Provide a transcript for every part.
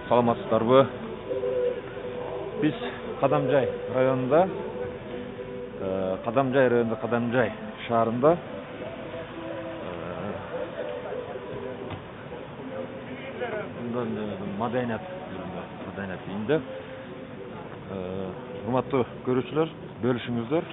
Саламатсыздарбы? Biz Kadamjay rayonunda, Kadamjay şaharında madaniyat uyunda hurmatlı görüşçüler, bölüşüңүздөр.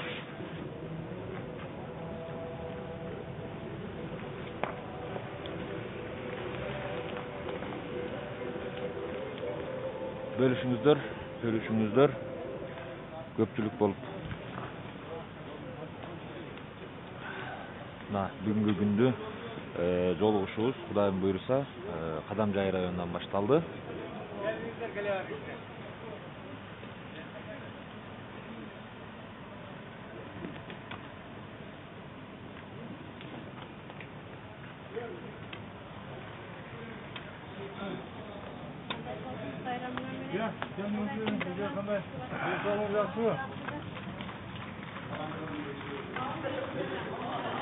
Bölüşüңүздөр көпчүлүк болуп. Бүгүнкү күндү жолугушубуз Кудайым буйруса Kadamjay районунан башталды.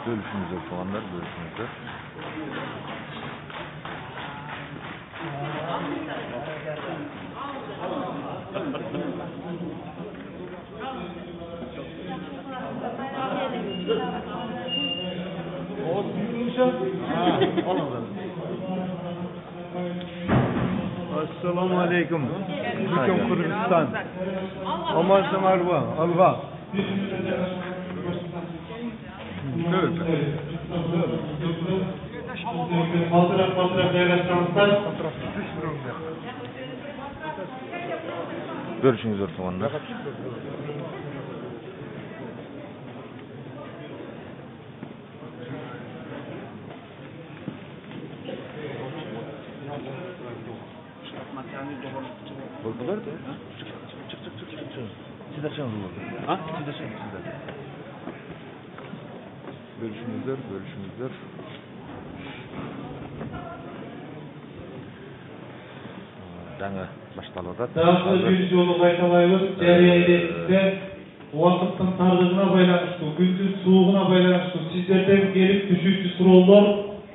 Bölüşüңүздөр тугандар, bölüşүңүздөр. Assalamu alaikum. Hüküm Kırgızistan. Amansın alva. Bölüşüңүздөр тугандар. Boldular da. Çık. Siz açın bunu. Ha? Siz açın. Bölüşüңүздөр. Жаңы башталып атат. Дагы бир жолу кайталайбыз. Жарыя элибизде убакыттын тардыгына байланыштуу, күндүн суугуна байланыштуу сиздерден келип түшүүчү суроолор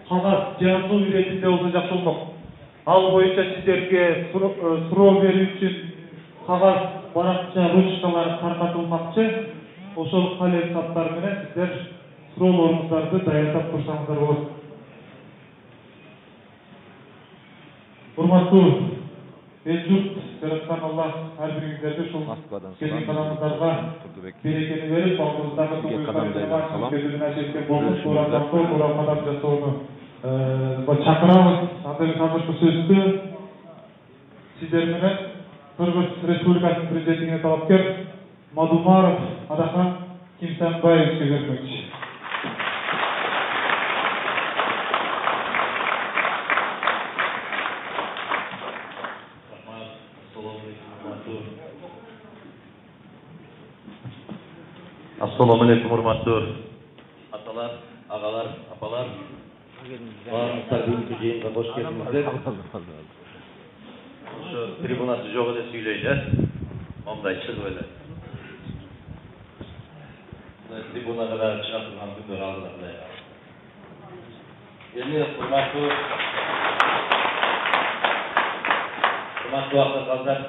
кагаз жазуу иретинде болсо жакшы болмок. Ал боюнча сиздерге суроо берүү үчүн кагаз баракча ручкалар таркатылмакчы. Ошол калем каттар менен сиздер суроолоруңуздарды даярдап турсаңыздар болот. Урматтуу эл-журт, жараткан Аллах ар бириңиздерге ушул кезек кадамыңыздарга берекени берип, алдыбыздагы кадам жасоону чакырабыз. Андай азыркы сөздү сиздер менен Кыргыз Республикасынын президентине талапкер Мадумаров Адахан Кимсанбаевичке бермекчи. Assalamu alaikum hurmatlı atalar, ağalar, apalar. Barınızlar bugünkü jeyinге hoş geldinizler. Şu tribunası yok ele söyleyler. Onday çıkıp öyle. Tribuna kadar çıkartılan günler aldılar. Yeni hurmatlı aktarlar,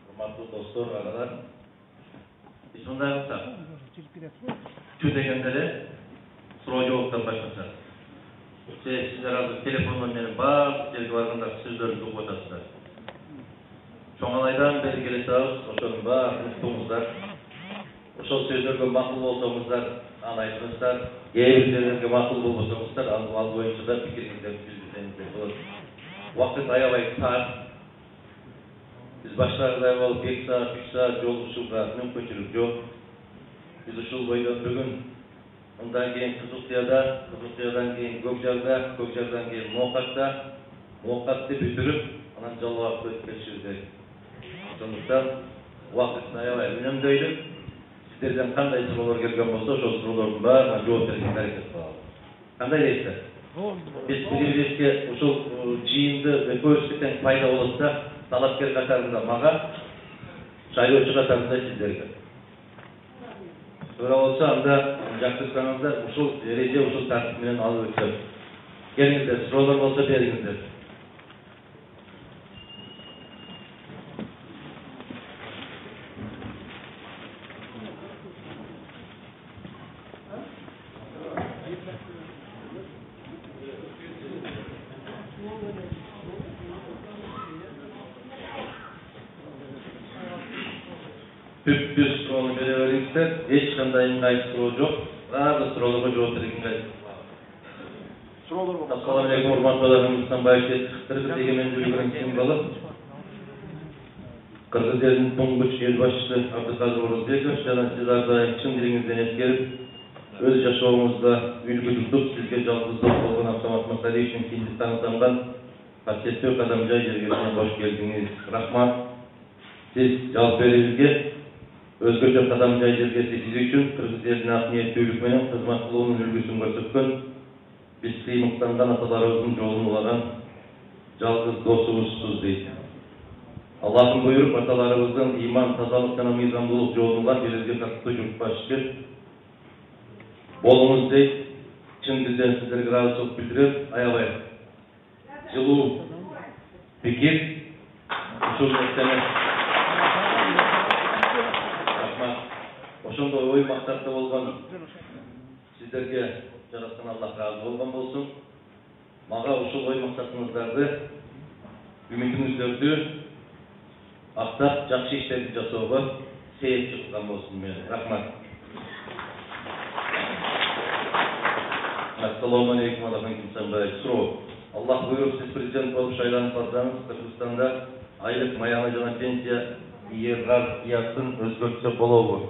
hurmatlı dostlar, ağalar. Sonunda yoksa, şu degenleri soru cevaptan başlasın. Sizler hazır telefonla benim bazı yerge varganda sözlerini çok otasızlar. Çoğalaydan beri gelesiniz, oşonun var, unuttuğumuzlar. Oşol sözlerge makul olsamızlar, anaytınızlar. Yeğillerine makul olmasamızlar, al boyunca da fikirinizden bildiğinizden olur. Vakit ayabay saat. Biz başlarında olup 2 saat, 3 saat yol usulda mümkünçülük yok. Biz usul boyunca bugün ondan keyin Kızılkıya'dan keyin Gökçe'den keyin Muvakkat'ta bitirip anan jol vakit ötközüşüz. Sonuçta vakitini ayabay önemliydi. Sizlerden kanday sorular gelgen bolsa, o soruların barına cevap vergen hareket kılalım. Kanday deysiz? Biz bilirizki usul jiyinді ve көрсөткен пайда болса, талапкер қатарында мага, шайлоочу қатарында сиздерге. Ora olsa anda жактырсаңыздар, ушул эреже, ушул тартип менен алып өтсөк. Келиңиздер, суроолор болсо бериңиздер. Bir soruunu verebilirler. Hiç kandayım kayıp soru yok. Bazı sorulara cevap verin kayıp. Assalamu alaikum hormatly Hindistan başkent Kırgız egemenliginin simvolu. Kırgız elinin tunguç elbaşçısı Abdülkadir Oruzbekov жана siz ardayım çın dilinizden eskерip öz yaşamımızda ülkü tutup sizge жалгыздык болгон Абсамат Масали үшін Hindistan'ı tanıdan касиеттүү Кадамжай жергесине hoş geldiniz. Rahmat. Siz жалпы özgürce Kadamjay жергеси siz üçün Kırgız elinin ak niyettүүлүк менен кызмат кылуунун үлгүсүн көрсөткөн biz kıyımıklarından atalarımızın yolunu olan жалгыз досубузсуз deydi. Allah'ın buyurup atalarımızın iman, tazalık, sana mizanlılık yolundan belirli katkı yurtbaşçı bolumuz deydi. Çın bizden sizlere razılık bildirip ayabay. Жылуу fikir, usul meseleme. Rahmat. Oşunda oy maksatlı olgan sizlerge Жараткан Аллах разы болгон болсун. Мага ушул ой максатыңыздарды, үмүтүңүздөрдү актап, жакшы иштерди жасоого себепчи кылган болсун мен. Рахмат. Ассаламу алейкум алейкум самбай. Суроо. Аллах буйруп сиз президент болуп шайланып калсаңыз, Кыргызстанда айлык маяны жана пенсия иерархиясын өзгөртсө болобу?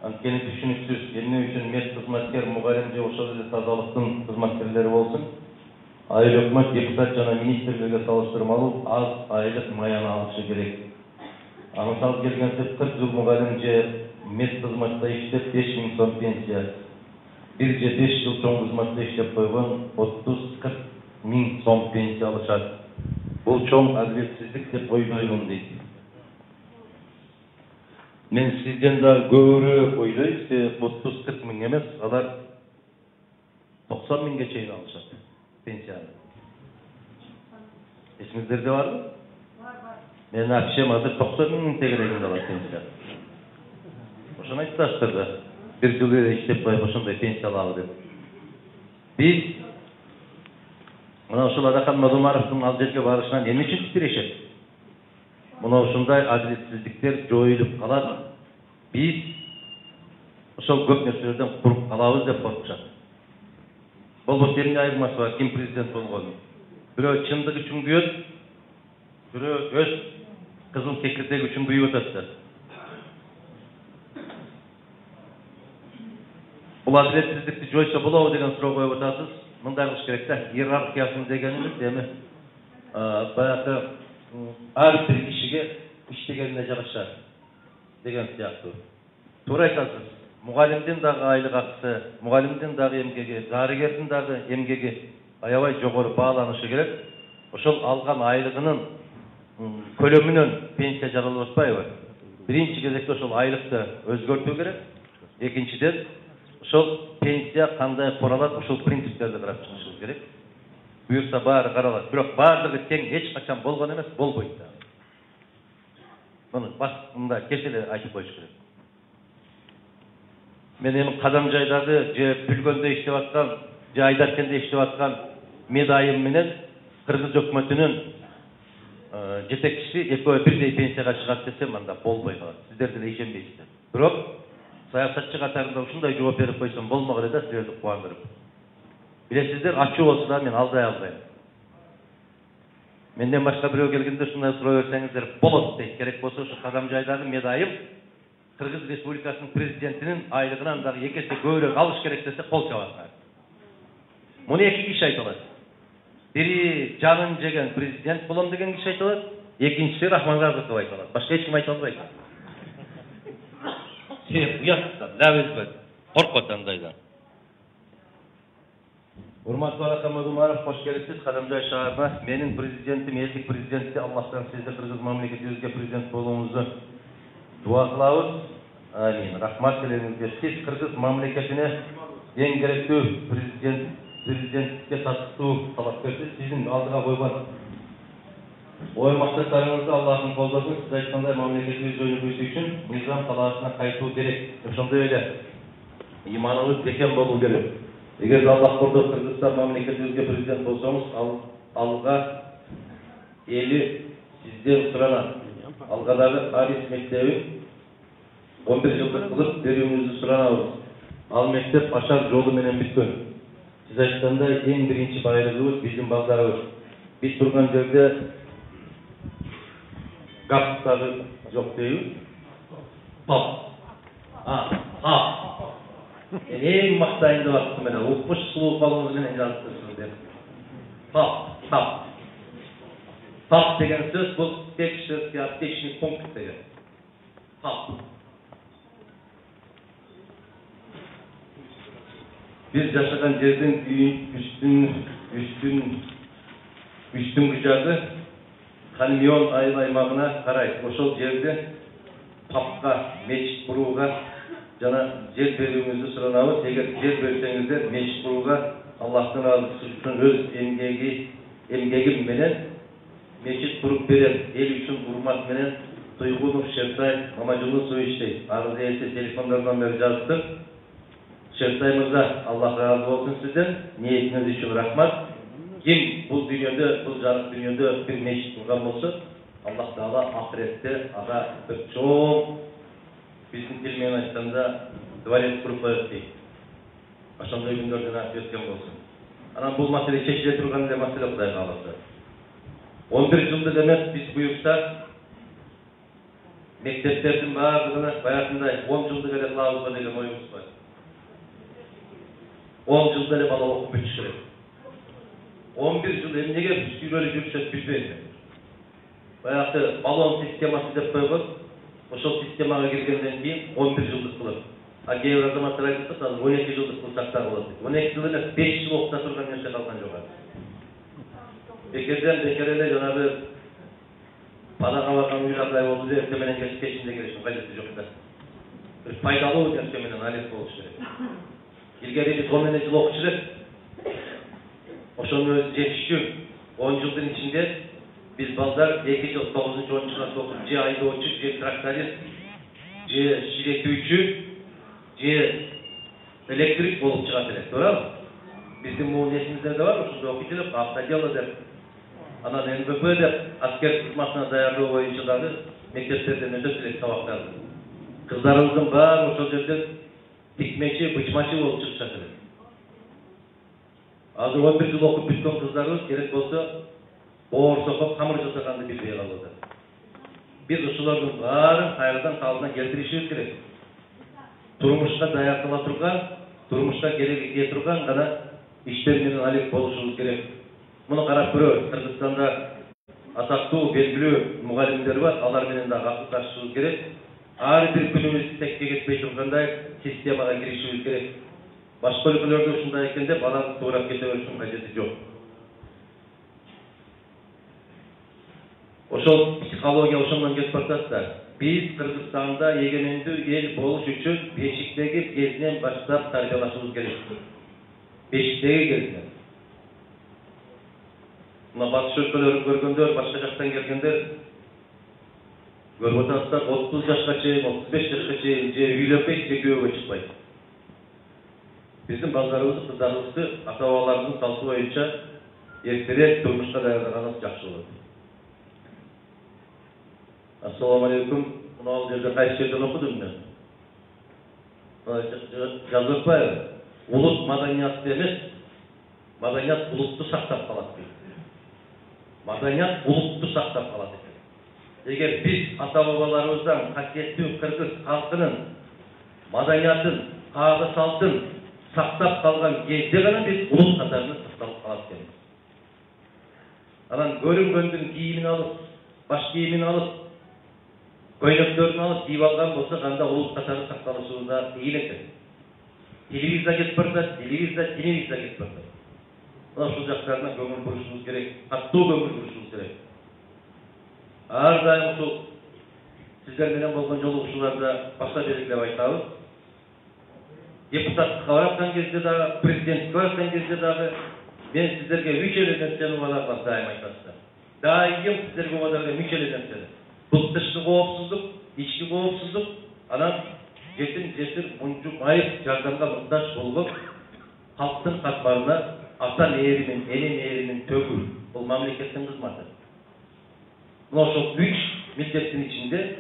Анткени түшүнүксүз, эмне үчүн мес кызматкер, мугалим же ошол эле тазалыктын кызматкерлери болсун, айыл өкмөт, депутат жана министрлерге салыштырмалуу аз айлык маяны алышы керек. Мисалы келгенде 40 жыл мугалим же мес кызматта иштеп 5000 сом пенсия, бир же 5 жыл чоң кызматта иштеп койгон 30-40 миң сом пенсия алышат. Бул чоң адилетсиздик деп ойлоймун дейт. Мен сизден да көбүрөөк ойлойм, 30-40 миң эмес, алар 90 миңге чейин алышат пенсияны. Эсиңиздерде барбы? Бар. Менин акчем азыр 90 миң тегерегинде алат пенсия. Ошону айтасыздар да, бир жыл иштеп коюп ошондой пенсия алалы деп. Биз мына ушул Адахан Мадумаровдун ал жерге барышынан эмне үчүн титирешет? Мына ушундай адилетсиздиктер жоюлуп калат. Биз ошол көп нерселерден куруп калабыз деп коркушат. Болбосо эмне айырмасы бар ким президент болгону? Бирөө чындык үчүн күйөт, бирөө өз кызыл кекирдек үчүн күйүп атат. Бул адилетсиздикти жойсо болобу деген суроо коюп атасыз. Мындай кылыш керек да, иерархиясын дегенimiz эми баягы ар бир кишиге иштегенине жараша деген сыяктуу. Туура айтасыз. Мугалимдин дагы айлык акысы, мугалимдин дагы эмгеги, дарыгердин дагы эмгеги аябай жогору бааланышы керек. Ошол алган айлыгынын көлөмүнөн пенсия жаралып атпайбы? Биринчи кезекте ошол айлыкты өзгөртүү керек. Экинчиден, ошол пенсия кандай куралат, ошол принциптерди карап чыгышыбыз керек. Буюрса баары каралат. Бирок баардыгы тең эч качан болгон эмес, болбойт да. Муну башында кешеле айтып коюш керек. Мен эми Кадамжайдагы же Пүлгөндө иштеп аткан, же Айдаркенде иштеп аткан медайым менен Кыргыз өкмөтүнүн жетекчиси экөө бирдей пенсияга чыгат десем, анда болбой калат. Сиздер деле ишенбейсиздер. Бирок саясатчы катарында ушундай жооп берип койсом болмок эле да, силерди кубандырып. Билесиздер, ачуу болсо да мен алдай албайм. Менден башка бирөө келгенде ушундай суроо берсеңиздер болот дейт. Керек болсо ушу Кадамжайдагы медайым Кыргыз Республикасынын президентинин айлыгынан дагы 2 эсе көбүрөөк алыш керек десе кол чабасыңар. Муну эки киши айта алат. Бири жанын жеген президент болом деген киши айта алат, экинчиси Рахман Разыков айта алат. Башка эч ким айта албайт. Себеп уятта, лабезбет, коркот андайдан. Урматтуу Адахан Мадумаров, кош келипсиз Кадамжай шаарына. Менин президентим, элдик президенти Аллахтан сизди Кыргыз мамлекетибизге президент болууңузду дуа кылабыз. Амин. Рахмат тилейбиз. Сиз Кыргыз мамлекетине эң керектүү президентке татыктуу талапкерсиз. Сиздин алдыга койгон ой максаттарыңызды Аллахтын колдосун. Сиз айткандай мамлекетибиз өнүгүүсү үчүн мыйзам талаашына кайтуу керек. Ошондой эле иманыбыз бекем болуу керек. Эгер Аллах Курдук Кыргызстан мамлекетибизге президент болсоңуз, алга эли сизден суранат. Алгадагы Арис мектебин 11 жылдык кылып берүүңүздү суранабыз. Ал мектеп ашар жолу менен бүткөн. Сиз айткандай эң биринчи байлыгыбыз биздин балдарыбыз. Биз турган жерде гаптары жок дейбиз. Пап. Эң мактайын деп аттым менен. Укмуш сулуу балыңыз менен жаздырсыз деп. Пап. Пап деген сөз бул текшерский аптечный пункт деген. Пап. Biz жашаган жердин үстүнгү жагы Каньон айыл аймагына карайт. Ошол жерде папка мечит курууга жана жер берүүңүздү суранабыз. Эгер жер берсеңиздер, мечит курууга Аллахтын ыраазысы үчүн өз эмгегим менен мечит куруп берем. Эл үчүн урмат менен Туйгунов, Шертай, Мамажулусов иштейт. Арыз ээси телефондордон бери жаздым. Шертай мырза, Аллах разы болсун сизден. Ниетиңиз үчүн рахмат. Ким бул дүйнөдө, бул жарык дүйнөдө бир мечит курган болсо, Аллах Таала ахиретте ага бир чоң биздин тил менен айтканда дворец куруп коет дейт. Ошондой күндөр жана өткөн болсун. Анан бул маселе чечиле турган эле маселе Кудай кааласа. 11 жылдык эмес биз буюрса мектептердин баардыгына баягындай 10 жылдык эле кылабызбы деген оюбуз бар. 10 жылда эле бала окуп бүтүш керек. 11 жыл эмнеге сүйрөлүп жүрүшөт билбейм. Баягы баллон системасы деп койгон, ошол системага киргенден кийин 11 жылдык кылып. А кээ бир азаматтар айтып атат, 12 жылдык кылсак да болот дейт. 12 жыл эмес, 5 жыл окута турган нерсе калган жок. Бекер эле жанагы балага барган жагдай болду деп эртең менен кечинде келишим кажети жок да. Бир пайдалуу нерсе менен алек болуш керек. Илгери биз 10 жыл окуч элек. Ошону өзү жетишчү 10 жылдын ичинде биз балдар 2 жыл 9-10 класс окуп, же айдоочу, же тракторист, же ширетүүчү, же электрик болуп чыгат элек, туурабы? Биздин могул эсимизде бар, ошондой окуйт элек, автодело деп, анан НБП деп, аскер кызматына даярдоо боюнча дагы мектептерден өтөт элек сабактарды. Кыздарыбыздын баары ошол жерден тикмечи, бычмачы болуп чыгышат элек. Азыр 11 жыл окуп бүткөн кыздарыбыз керек болсо оор сокоп камыр жасаганды билбей калды. Биз ошолордун баарын кайрадан калдына келтиришибиз керек. Турмушка даярдала турган, турмушка кереги тие турган гана иштер менен алек болушубуз керек. Муну карап көрөбүз. Кыргызстанда атактуу, белгилүү мугалимдер бар, алар менен да катышышыбыз керек. Ар бир күнүбүз текке кетпей тургандай системага киришибиз керек. Башка өлкөлөрдө ушундай экен деп аларды туурап кете берүүнүн кажети жок. Ошол психология ошондон кетип атат да. Биз Кыргызстанда эгемендүү эл болуш үчүн бешиктеги кезинен баштап тарбиялашыбыз керек. Бешиктеги кезинен. Мына батыш өлкөлөрүн көргөндөр, башка жактан келгендер көрүп атасыздар, 30 жашка чейин, 35 жашка чейин же үйлөнбөйт, же күйөөгө чыкпайт. Биздин балдарыбыз, кыздарыбызды ата-бабаларыбыздын салты боюнча эртерээк турмушка даярдаганыбыз жакшы болот. Assalamu alaikum. Мына жерде кайсы жерден окудум мен? Жазып коеюн. Улут маданиятты эмес, маданият улутту сактап калат дейт. Маданият улутту сактап калат экен. Эгер биз ата-бабаларыбыздан касиеттүү кыргыз калкынын маданиятын, каада салтын сактап калган кезде гана биз улут катарында сакталып калат экенбиз. Анан көрүнгөндүн кийимин алып, баш кийимин алып, көйнөктөрүн алып кийип алган болсо кандай улут катары сакталышыбыз да кыйын экен. Телевизия кетип барат, телевизия кетип барат. Мына ушул жактарына көңүл бурушубуз керек, каттуу көңүл бурушубуз керек. Ар дайым ушул сиздер менен болгон жолугушууларда баса белгилеп айтабыз. Депутаттыкка бараткан кезде дагы, президенттикке бараткан кезде дагы мен сиздерге 3 эле нерсени убадалап дайым айтасыздар. Дайым сиздерге убадалап 3 эле нерсени. Бул тышкы коопсуздук, ички коопсуздук, анан жетим, жесир, мунчу, майып жардамга муктаж болгон halktın katlarına ata meğerinin, eli meğerinin tökül. Bu memleketin kızmatı. Buna çok üç milletin içinde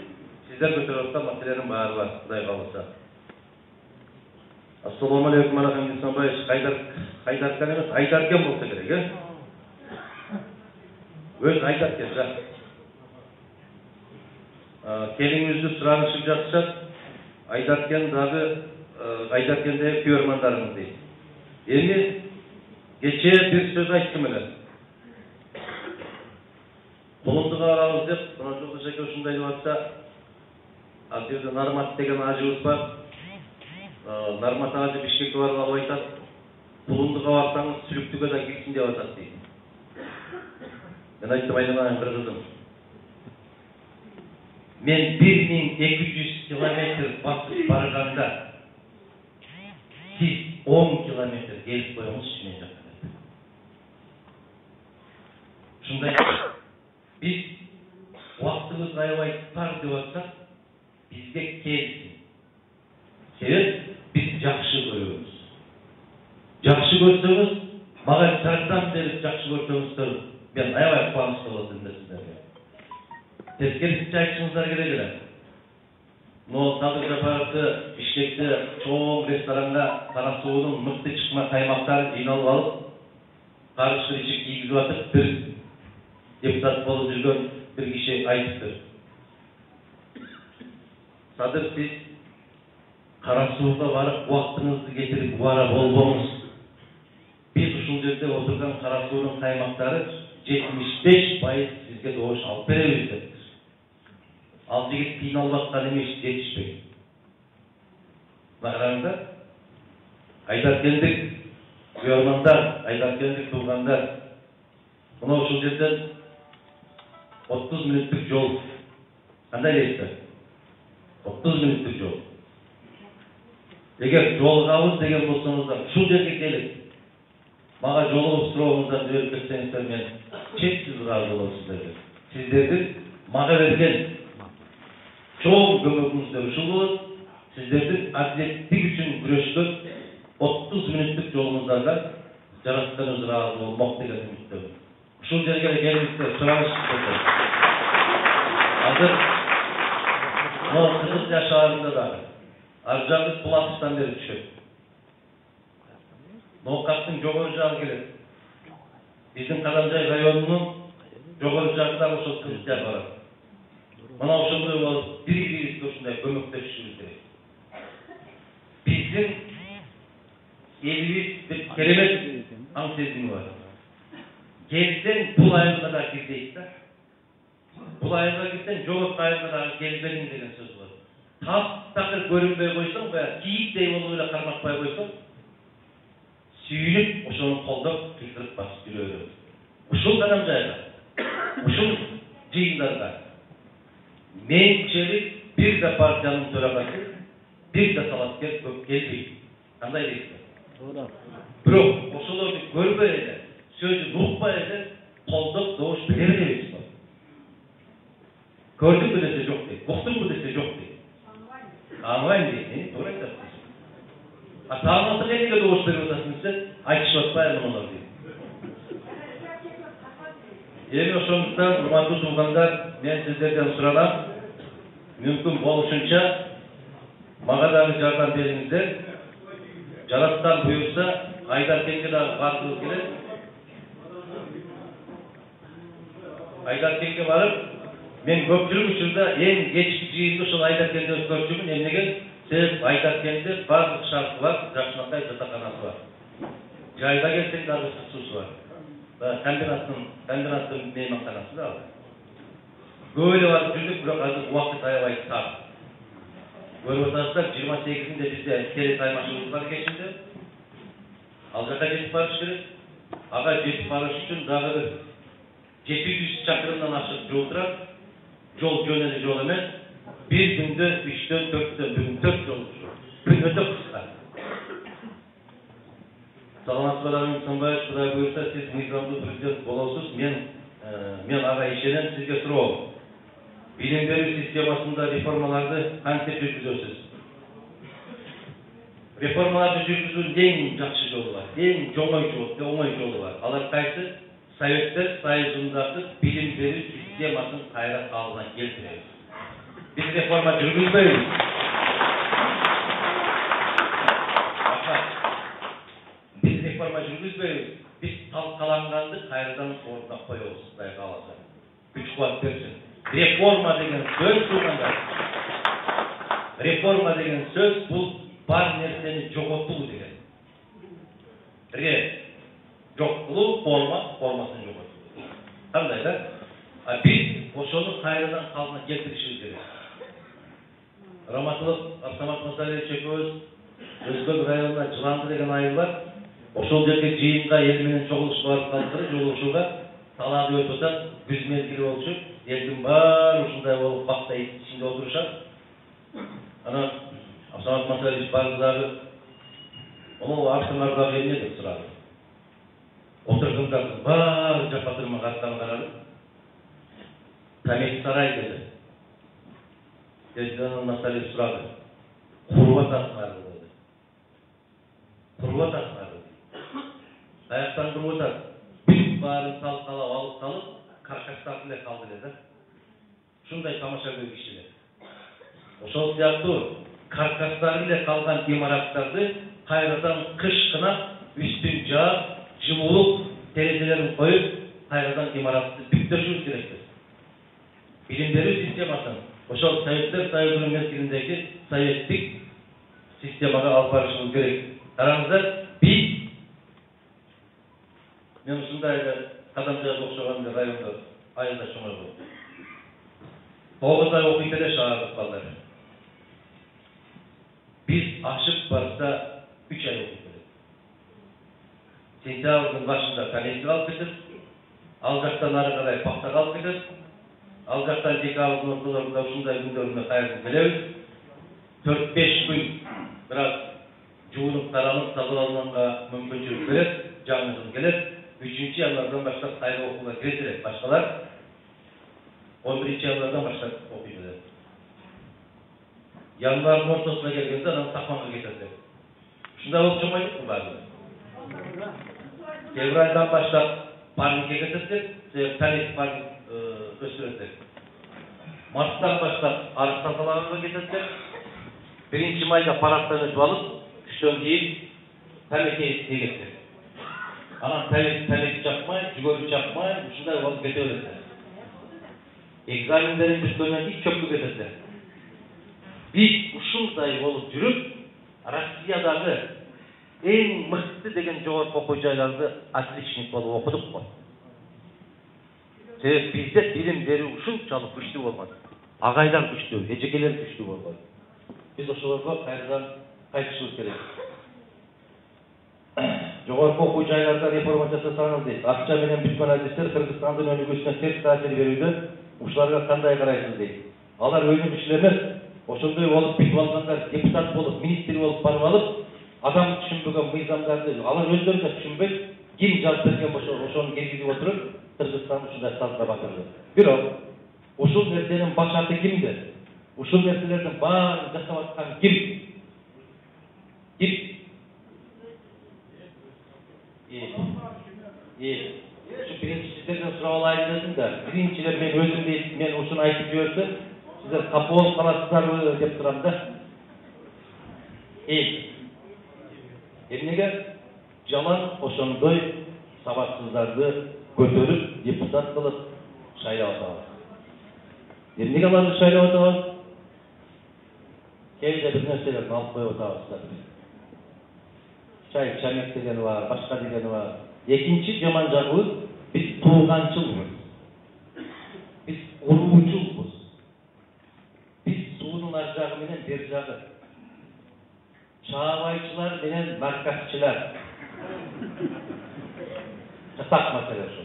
sizler götürüyorsa maddelerin bağırı var. Kuday kalırsa. Assalamu alaikum warahmatullahi wabarakatuh. Haydarkan emas, Haydarkan bolsa gerek, he? Öz Haydarkan ja. Kelingizde suranışıp жатышат. Haydarkan dagы Haydarkanda körmanдарыңыз дейт. Эми кече bir söz айттым эле. Колундуга барабыз деп, мына жолдош эке ушундай деп атса, ал жерде Нармат деген ажыбыз бар. Нармат ажы Бишкекке барып алып айтат. Колундуга барсаңыз сүлүктүгө да кирсин деп атат дейт. Мен айттым, айналайын bir кызым. Мен 1200 километр басып барганда siz 10 kilometre gelip koymuş şimdi zaten. Şunda biz vaktimiz ayvay tar diyorsak bizde kelsin. Sebep biz jakşı görüyoruz. Jakşı görseniz, bana çardan verip jakşı görseniz ben ayvay kuançlı oldum da sizlerle. Tezkerisi aytışыңыздар керек эле. Но Садыр Жапаровды Бишкекте чоң ресторанга кара суунун мыкты чыкма каймактарын жыйналып алып, карышты ичип кийгизип атып, бир депутат болуп жүргөн бир киши айтыптыр. Садыр, сиз кара сууга барып убактыңызды кетирип убара болбоңуз. Биз ушул жерде отурган кара суунун каймактары 75% сизге добуш алып беребиз деп. Ал жигит кыйналып аткан эмес, жетишпейт. Караңыздар, Айдаркендик көрөрмандар, Айдаркендик туугандар, мына ушул жерден 30 мүнөттүк жол. Кандай дейсиздер? 30 мүнөттүк жол. Эгер жолугабыз деген болсоңуздар, ушул жерге келип, мага жолугуп сурооңуздар берип кетсеңиздер, мен чексиз ыраазы болом сиздерге. Сиздердин мага берген çoğun gömökünüzde uşul olur. Sizlerden adletlik üçün güreşkön 30 minütlük yolunuzlarla yarattıklarınız razı olmak diye ümitliyorum. Uşul yergele gelmişte sıranış çıkıyor. Hazır o kızıl yaşarında da arıcağımız Pulatış'tan beri düşüyor. Nokattın Jogorcağı gelir. Bizim Kadancay rayonunun Jogorcağı da uşul kızıl yaşarı. Bana uşulduğu olup bir üstünde gömükte düşürüz gerek. Bizim elimiz bir keremet ansezimi var. Gelsen pul ayına da girdeyik de. Pul ayına gitsen jogok ayına da gelberin degen söz var. Takır görünbey koysan veya kiyiktey oluyla karmakpay koysan sүйünüp uşunu koldap kızdırıp basıp yürüyor. Uşul kadam jayga. Uşul jıyınlarga. Mençelik bir de partiyanın töragası, bir de salasker köp geldi. Kanday deysizler? Bırak, oşularını görmeyede, sözü ruhmayede, koldap doğuş bilemeyeceğiz. Gördün mü dese yok değil, koktun mu dese yok değil. Anlayın değil, doğru edersiniz. Tanımasın eliyle doğuş veriyorsunuz size, ayçış atmayalım onlar değil. Emin oşumuzdan, hurmatlı tuğganlar, men sizlerden suranam, mümkün boluşunça, mağa da jardam beriңiздер. Жараттан buyursa, Aydarkenге de bargımız gelir. Aydarkenге barıp, men köpçülük üçünde en geçki jıyındı uşul Aydarkenде ötkörçümün, emnegen sebep Aydarkenде bargı şartı var, Jakşınakay жатаканасы var. Jayda gelsen dagı susu var. Kombinattın meymanxanası da var. Böyle var, жүрдük, бірақ azı uaqtı tayabay tar. Görüp otasızlar, 28'inde bizde kere saymaşımız var geçindi. Alcaka жетip barış керек. Ağa жетip barış üçün dağı 700 çakırımdan aşık yol durar. Yol jöneli yol emez. Bir günde 3'ten 4'ten, bugün 4 yol düşür. Günde de kısa. Саламатсызбы, Сынбаев, Құдай бұйырса, сіз мыйзамды президент боласыз. Мен аға ишенем сізге сұрау. Билим берүү системасында реформаларды кантип жүргүзөсүз? Реформаларды жүргізудің ең жақсы жолы бар, ең оңай жолы бар. Алар кайсы? Советтер Союзундағы билим берүү системасын кайра калыбына келтиребиз. Biz reforma жүргүзбөйбүз. Biz reforma жүргүзбөйбүз. Biz талкаланганды кайрадан ордуна коебуз, Кудай кааласа. Күч кубат берсин. Реформа деген сөз турганда. Реформа деген сөз бул бар нерсени жоготуу деген. Жоктулуу, формасын жоготуу. Кандай да? Biz ошону кайрадан калыбына келтиришибиз керек. Раматылык Абсамат Масалиевич экөөбүз Өзбек районуна Жыланды деген айыл бар. Ошол жерге жыйынга эл менен чогулушка барып калдык, жолугушууга талаады өтүп атат, күз мезгили болчу. Элдин баары ушундай болуп бакта ичинде отурушат. Анан Абсамат Масалиевич барды дагы Ону артыңардагы эмне деп сурады. Отургандардын баары жапа-тырмак аркан карады. Тамек сарай dedi. Еждан Масалиевич сурады. Куруп атасыңарбы dedi. Куруп атасыңарбы dedi. Каяктан куруп атат? Бүт баарын талкалап алып калып, каркастарды эле калды dedi. Ушундай тамаша көй кишилер. Ошол сыяктуу каркастары эле калган имараттарды кайрадан кышкынап, үстүн жаап, жымуулук терезелерин коюп, кайрадан имаратты бүктөшүбүз керекпиз. Билим берүү системасын ошол Советтер Союзунун мезгилиндеги советтик системага алып барышыбыз керек. Караңыздар, мен ушундай Кадамжайга окшогон райондо айылда чоңойдум. 9 ай окуйт эле шаардык балдар. Biz ашып барса 3 ай окуйт элек. Сентябрдын башында комиссия алып кетет, ал жактан ары карай пактага алып кетет. Ал жақтан декабрдың орталарында ушундай күндөрүнө кайрадан келебиз. 4-5 күн бираз жуунуп таралып тазаланганга мүмкүнчүлүк берет, жаңы жыл келет. 3-январдан баштап кайра окууга кирет, башкалар 11-январдан баштап окуй берет. Январдын ортосуна келгенде анан Сакманга кетет. Ушундай болуп чоңойдукпу баары? Февралдан баштап парникке кетет, тарих парник өсүрөттөр. Марттан баштап арык тазалаганга кететтер. 1-майда параттан өтүп алып, түштөн кийин тамеки эгеттер. Анан тамеки чакмай, жүгөрү чакмай, ушундай болуп кете берет. Экзамендерин бүткөндөн кийин чөпкө кететтер. Биз ушундай болуп жүрүп, Россиядагы эң мыкты деген жогорку окуу жайларды отличник болуп окудук го. Себеп бизде билим берүү ушунчалык күчтүү болмады. Агайлар күчтүү, эжекелер күчтүү болбойт. Биз ошолорго кайрадан кайтышыбыз керек. Жогорку окуу жайларда реформа жасасаңыз дейт. Акча менен бүткөн адистер Кыргызстандын өнүгүүсүнө терс таасир берүүдө ушуларга кандай карайсыз дейт. Алар өнүгүш эле эмес, ошондой болуп бүтүп алгандар, депутат болуп, министр болуп барып алып, адам түшүнбөгөн мыйзамдарды алар өздөрү да түшүнбөйт. Ким жазып берген ошону киргизип отуруп, Кыргызстан ушундай салга батырды. Бирок ушул нерсенин башаты кимде? Ушул нерселердин баарын жасап аткан ким? Ушу биринчи сиздерден сурап алайын дедим да. Биринчилер мен өзүм дейт, мен ушуну айтып жиберсем, сиздер капа болуп каласыздарбы деп турам да. Эмнеге жалаң ошондой сабаксыздарды көтөрүп депутат кылып шайлап атабыз? Эмнеге аларды шайлап атабыз? Кээде бир нерселерди алып коюп атабыз. Чай чамек дегени бар, башка дегени бар. Экинчи жаман жагыбыз, биз тууганчылбыз. Биз уруучулбуз. Биз суунун ар жагы менен бер жагы. Чаабайчылар менен маркасчылар. Жатак маселе ошо.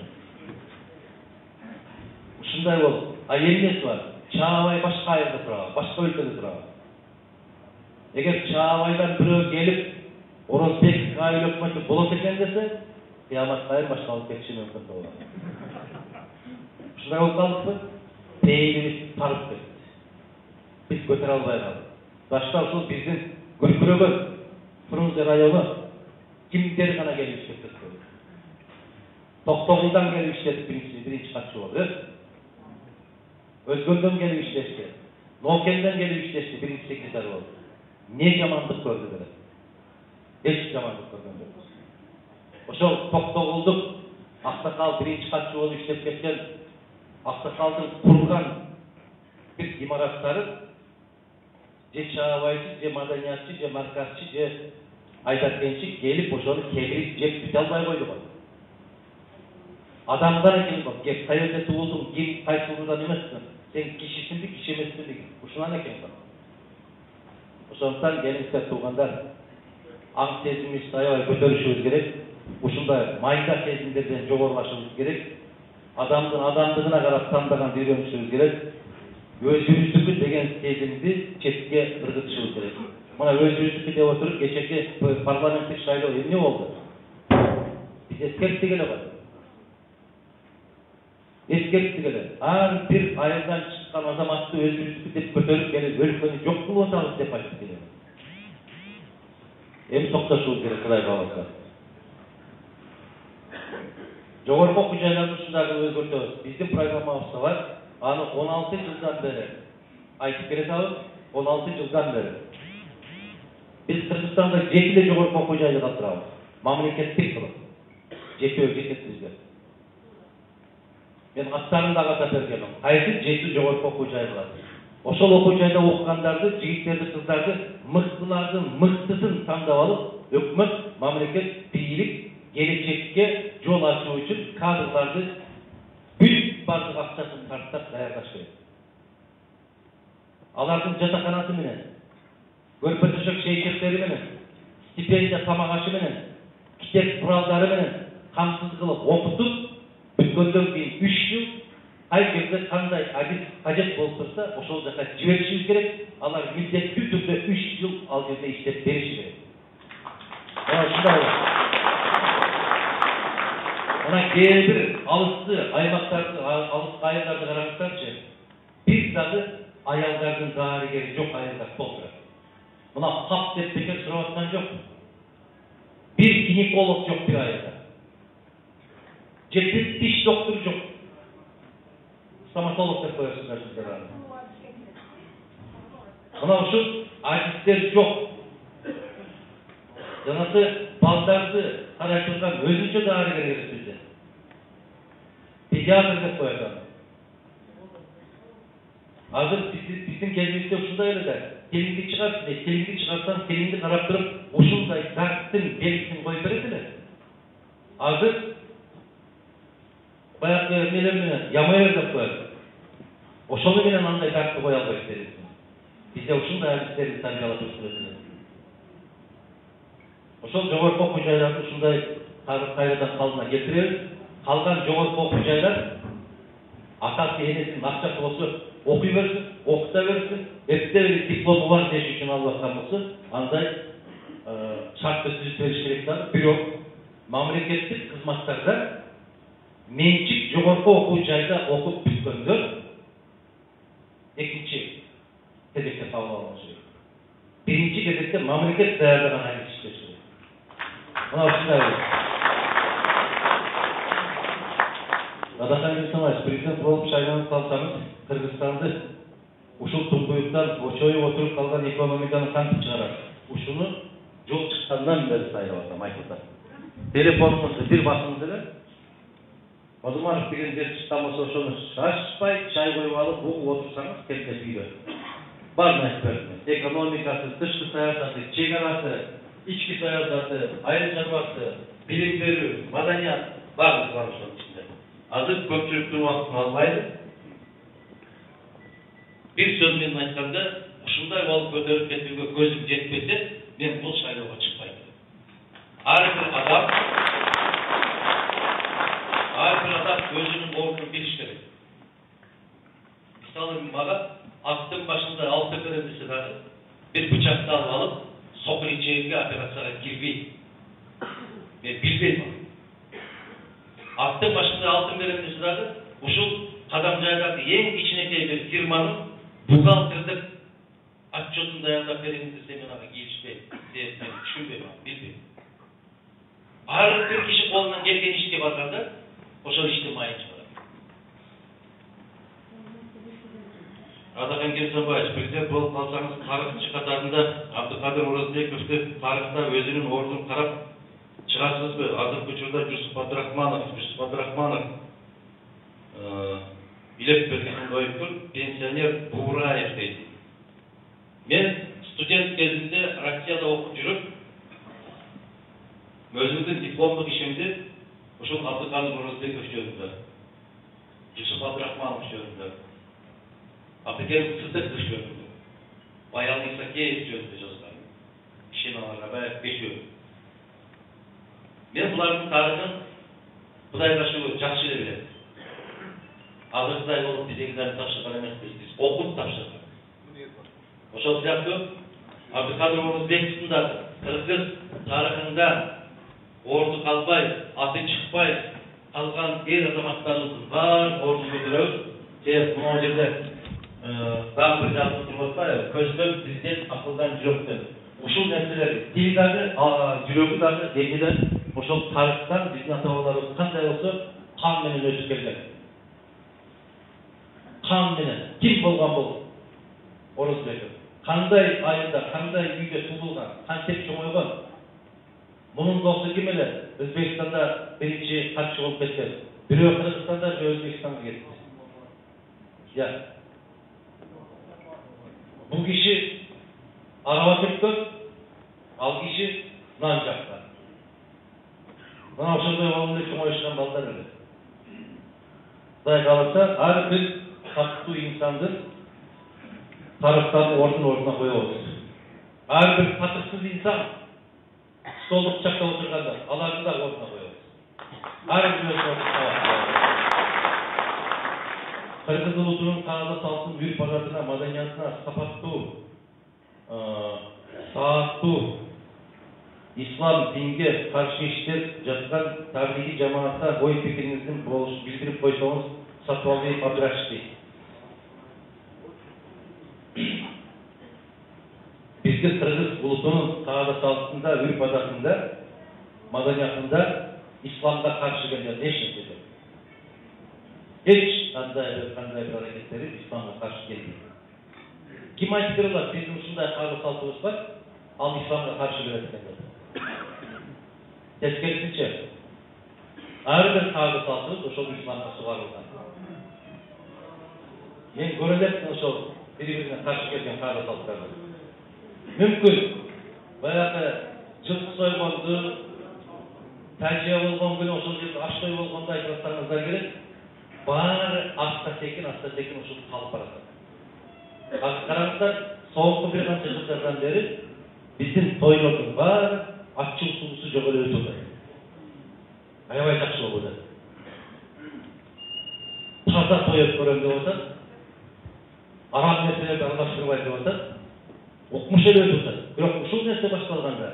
Ушундай болуп, эмнеси бар? Чаабай башка айылда турат, башка өлкөдө турат. Эгер Чаабайдан бирөө келип, Орозбек айыл өкмөтү болот экен десе, кыямат кайыр башталып кетиши мүмкүн болот. Ушундай болуп калдыкпы? Пейилибиз тарып кетти. Биз көтөрө албай калдык. Башка ушул биздин көркүрөгөн Frunze rayonu kimler gana gelip işletip koydu. Toktoguldan gelip işletip birinci katçı oldu. Özgür'den gelip işletti. Nokenden gelip işletti birinci sekreter oldu. Ne jamanlık gördü böyle. Hiç jamanlık görmedi. Oşol Toktogulduk Aksakal birinci katçı oldu işletip ketken Aksakal'ın kurgan bir imaratları je çağavaycı, je madaniyatçı, je markasçı, je aydatkençi gelip oşonu kemirip jep tutalmay koydu bak. Adamdan ekin bak, gep kayırda tuğuldun, kim kaysurudan emezsin, sen kişisin de kişi emezsin de, uşunan ekin bak. Oşondan gelinizde tuğanlar, ang sezimiz sayavay kötörüşümüz gerek, uşunda mayda sezimlerden jogorlaşımız gerek, adamlığına karap tandagan duyurmuşumuz gerek, özgürlüktü degen sezimdi çetke ırgıtışımız gerek. Buna özgürlüktü de oturup geçekte parlamentik şayloo ne oldu? Biz eskertti gele var. Eskertti gele. Bir ayırdan çıkan azamatlı özgürlüktü de kötörüp gelip ölkeni yok mu otalım dep aytıp gele. Hem toktaşımız gerek kıray babası. Jogorku okuu jaylarının uşundagı özgürtübüz. Bizdin programmabızda var. Anı 16 yıldan beri aytıp keletabız. 16 yıldan beri. Biz Kırgızstanda jekile jogorku okuu jaylı kaptırabız. Mamleketlik kılıp. Jeki bizde. Men atlarını da kata bergenim. Kayсы jeki jogorku okuu jaylı var. Oşol okuu jayda okugandardı, jigitlerdi, kızdardı, mıhtılardı, mıhtısın tandap alıp, hükümet, mamleket, biyilik, gelecekке yol açуу üçün kadrlardı büyük bardıq akçaсын tarttap daярдаш керек. Алардын жатаканасы менен, көрпө-төшөк шейшектери менен, стипендия тамак ашы менен, китеп куралдары менен камсыз кылып окутуп, бүткөндөн кийин 3 жыл кай жерде кандай кажет болуп турса, ошол жака жиберишибиз керек. Алар милдеттүү түрдө 3 жыл ал жерде иштеп бериши керек. Ушундай Buna bir alısı, aymaktарды, alısı ayırlarda karanlıklarca bir dadı ayallarının dağarı geri yok ayırlar doldurar. Buna kap depteker sıravattan yok. Bir ginekolog yok bir ayırda. Cepil diş doktoru yok. Stomatolog da koyarsınlar sizler abi. Buna şu acizler yok. Yanası baldardı, karıştırdan özünce dağarı gelir size. Pediatrda koyacağım. Hazır bizim kendimizde uşunda öyle de. Kelimlik çıkarsın diye, kelimlik çıkarsan kelimlik karaptırıp uşunday dertin belgisini koyup verirdiler. Hazır bayak nelerine yamaya da koyar. Oşolu bilen anday dertli koyal koyup verirsin. Bize uşunda ayakçıları tanıyalıp üstüne. Oşol jogorku okuu jaylarını uşunday kayradan kalına getiririz. Kalgan jogorku okuu jaylar atası enesinin akçası olsa okuy versin, okuta versin, hepte bir diplomu var deyiş için Allah'tan olsa anday şartlı düzüp veriş gerekler. Birok mamleketlik kızmatlarda mençik jogorku okuu jayda okup bütkönдөр ekinci tezekte kabul alınışı. Birinci tezekte mamleket dayandıran aynı işleşir. Buna uşunday olur. Radakan Gülsamaç, prezident olup şaylanıp kalsanız, Kırgızstan'da uşul tumbuyuktan oçoyu oturup kalgan ekonomikanı kanıp çıkarar. Uşunu yol çıktandan beri sayılamasam aytıldı. Telefonunuzda bir basınızda Odumanov деген жер çıktamasa oşunu şaşpay, çay koyup alıp okup otursanız kendisi gidiyor. Barını ayıp verdiniz. Ekonomikası, dışkı sayasatı, çegarası, içki sayasatı, ayrı çarpası, bilim veriyor, madaniyat, barınız var uşunun içinde. Hazır köpçülüktün vaktini almaydı. Bir sözmen aytkanda, uşunday olup kötörüp ketүүгө көзүм жетпесе, мен бул шайлоого чыкпайм. Ар bir adam özünün orkunu biliş gerek. Misalı bana attığım başında altın görevlisi vardı. Bir bıçakta alıp sokun içeriğine operasyona girmeyi. Ben bilmeyim. Attığım başında altın görevlisi vardı. Uşul kadamcaylarda en içindeki bir firmanın buhalterlik atçotun dayandak verilmesi seminarına girişmeyi. Düşünbeyim, bilmeyim. Ağırlık bir kişi kolundan gelgen iş diye bakarda, oşal işte mayın çıkar. Adakan Gersanbayevich, prezident bolup kalsanız tarihçi katarında Abdülkadir Orazbekov'tu tarihte özünün ordunu karap çıkarsınız mı? Hazırkı uçurda Yusuf Abdurrahmanov bilep bölgesinde oyup pensioner Buğraev deydi. Men student kezinde Rossiyada okup жүрüp, özümdün diplomluk işimdi oşul Abdülkadir Orazbekov jönündө, Yusuf Abdurrahmanov jönündө, Abdülkerim Sıddık jönündө, Bayan İsakeyev jönündө жазган. Ишен Аларбаев бешөө. Men bularning tarixin Xudayga shu yaxshi deb biladi. Azizday bo'lib bizga topshirgan emas biz o'qib topshirgan. O'sha siyaqti Abdülkadir Orazbekov'un da Qirg'iz tarixinde ordu qalbay, ati chiqmay qalgan er azamatlarımızın var ordu ko'tarib, bu yerda ben bir yazıp durmakta közden prezident akıldan yürüktü. Uşul nesneleri, dilileri, yürüktüleri, dengeden, uşul tarihten bizim atalarımız kanday olsa kan menen ötüp geldi. Kan menen, kim bolgan bol? Orazbekov. Kanday ayında, kanday uyda tuğulgan, kantek çoğuygan. Bunun dostu kim ele? Özbekistan'da birinci kaççı olup ketken. Biri Kırgızistan'da, biri Özbekistan'a gitti. Ya. Bu kişi araba tüptür, al kişi nancakta. Bana oşanda yolunda çok oyuşkan ballar öyle. Day kalırsa her bir tatlı insandır. Tarıktan orduna koyuyoruz. Her bir katıksız insan stolda bıçakta oturganda alarını da orduna koyuyoruz. Her bir Kırgız ulusunun kanada salsın büyük paratına, madaniyatına, sapattu, saattu, İslam dinge karşı işler жатқан tabiiy cemaat'a boy fikrinizin bildirip koysanız Satvaldiyev Abduraşit deydi. Bizde Kırgız ulusunun kanada salsında, ürp adasında, madaniyatında İslam'da karşı gelen eşit dedi. Hiç kanday bir hareketleri İslam'a karşı geldi. Kim aytırırlar? Bizim şunday kargı saltımız var, al İslam'a karşı gelenler. Tezkerisince, her bir kargı saltımız o İslam'a suvarıldan. Yani görelersin o birbirine karşı gelen kargı saltlarını. Mümkün, bayağı cılkı soymandı, tercih olgan günü o açtoy olganda aytırsanızlar gerek, bari asta tekin oşul kalıp barası. Karanlıkta soğuklu bir kança жылдардан beri bizim toylordun var, aççı sulusu jogol ötüldü. Ayabay жақсы oldu. Taza toyup göründü olsa, Arap nesnelerdi aralashtirip aytып olsa, okmuş ele ötüldü. Yok uşul nesne başkalganda,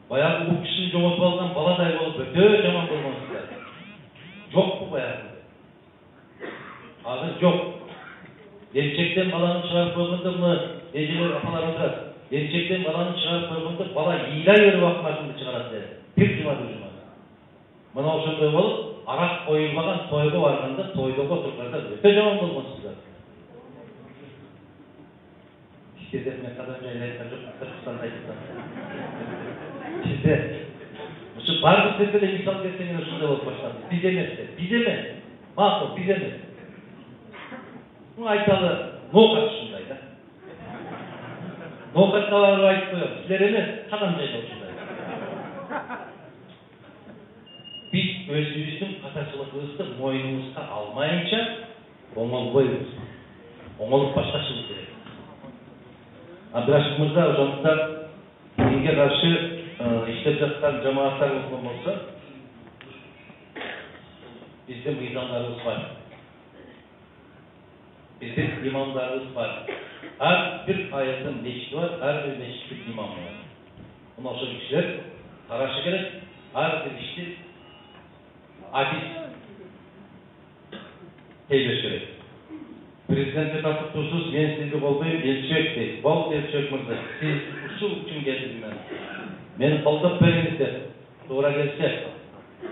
bayağı bu kişinin jogotup algan baladay olup öte jaman bolmansızlar. Yok bu bayağı. Hazır yok. Gerçekten balanı çıkarıp koygundu mu? Eceler apalar oturar. Gerçekten balanı çıkarıp koygundu, bala iyilay öyle vakmasını çıkarası. Bir cuma bir cuma. Bana o şöyle olup, arak koyulmadan toyga varganda, toyda otururlar. Öte zaman bulmasızlar. İşte ne kadar caylayken çok Kırgızistan'da gittim. Sizde, şu bazı sesle misal verseniz şurada olup başladı. Bize mi? Bize mi? Makul, bize mi? Bu aytalı nokat şundaydı. Nokatlarla ayıp koyuyor. Sizlere mi? Kadamcayla şundaydı. Biz özümüzün kataçılıkımızı moynumuzda almayınca oңол koyuyoruz. Oңolup başkaçılık gerek. Abduraşit'imizde hocamızda dinge karşı işlep жатқан cemaatler olsa bizim mizanlarımız var. Bizim imamlarımız var. Her bir ayetin meşri var, her bir meşri imam var. Buna o kişiler karşı gerek, her bir işi hadis teyleş gerek. Президентке тартып турсуз, мен сизди колдойм, Элчебек дейт. Болду Элчебек мырза, сиз ушул үчүн келдим мен. Мени колдоп бериңиз деп, туура келишет.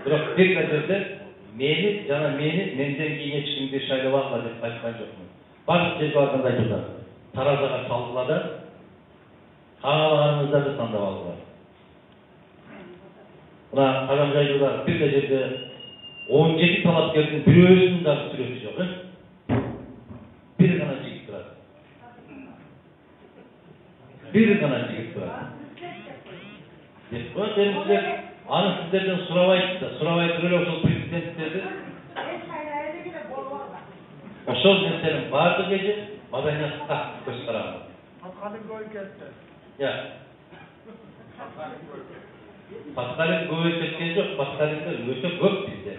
Бирок бир жерде мени жана менден кийин эч кимди шайлап алгыла деп айткан жокмун. Бардык жерге барганда айтылды. Таразага салгыла да, каалаганыңыздарды тандап алгыла. Мына Казан жайлуулар бир жерде 17 талапкердин бирөөсүнүн дагы сүрөтү жок, бир гана жигит турат. Бир гана жигит турат. Деп коет, аны сиздерден сурабайт да, сурабай туруп эле ошол президенттерди. Ошол нерсенин баардыгы эже маданиятка көз караган. Паскалин көбөйүп кетти. Паскалин көбөйүп кеткен жок, Паскалиндер өтө көп бизде.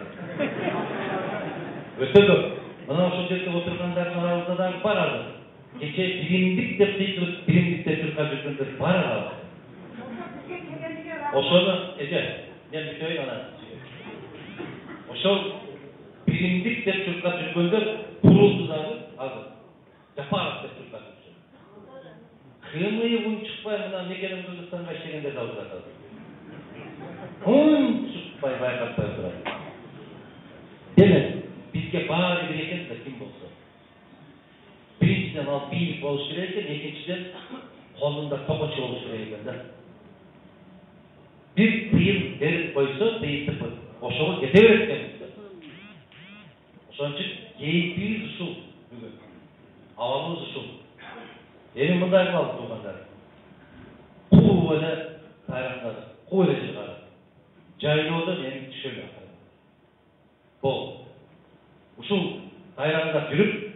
Өтө көп. Мына ошол жерде отургандардын арабызда дагы бар азыр. Кече биримдик деп кыйкырып, биримдик деп чуркап жүргөндөр бар азыр. Ошону мен бүтөйүн анан. Ошол биримдик деп чуркап жүргөндөр курулду дагы азыр. Жапаров деп чуркап жүрүшөт. Кымый унчукпай мына мекенин Кыргызстанга иштегендер дагы турат. Унчукпай байкатпай турат. Демек, бизге баары бир экен да ким болсо. Биринчиден ал бийлик болуш керек экен, экинчиден колунда токочу болуш керек экен да. Bir tıyıl verip koysa tıyıltıp oşoğu kete öğretkenizdir. Oşoğun için keyifliyiz uşul bugün. Avamız uşul. Benim bunday kaldı tuğanlar. Kuğu öyle tayranları, kuğu öyle çıkarı. Cahil oldu benim düşöyle yaparım. Bol. Uşul tayranda yürüp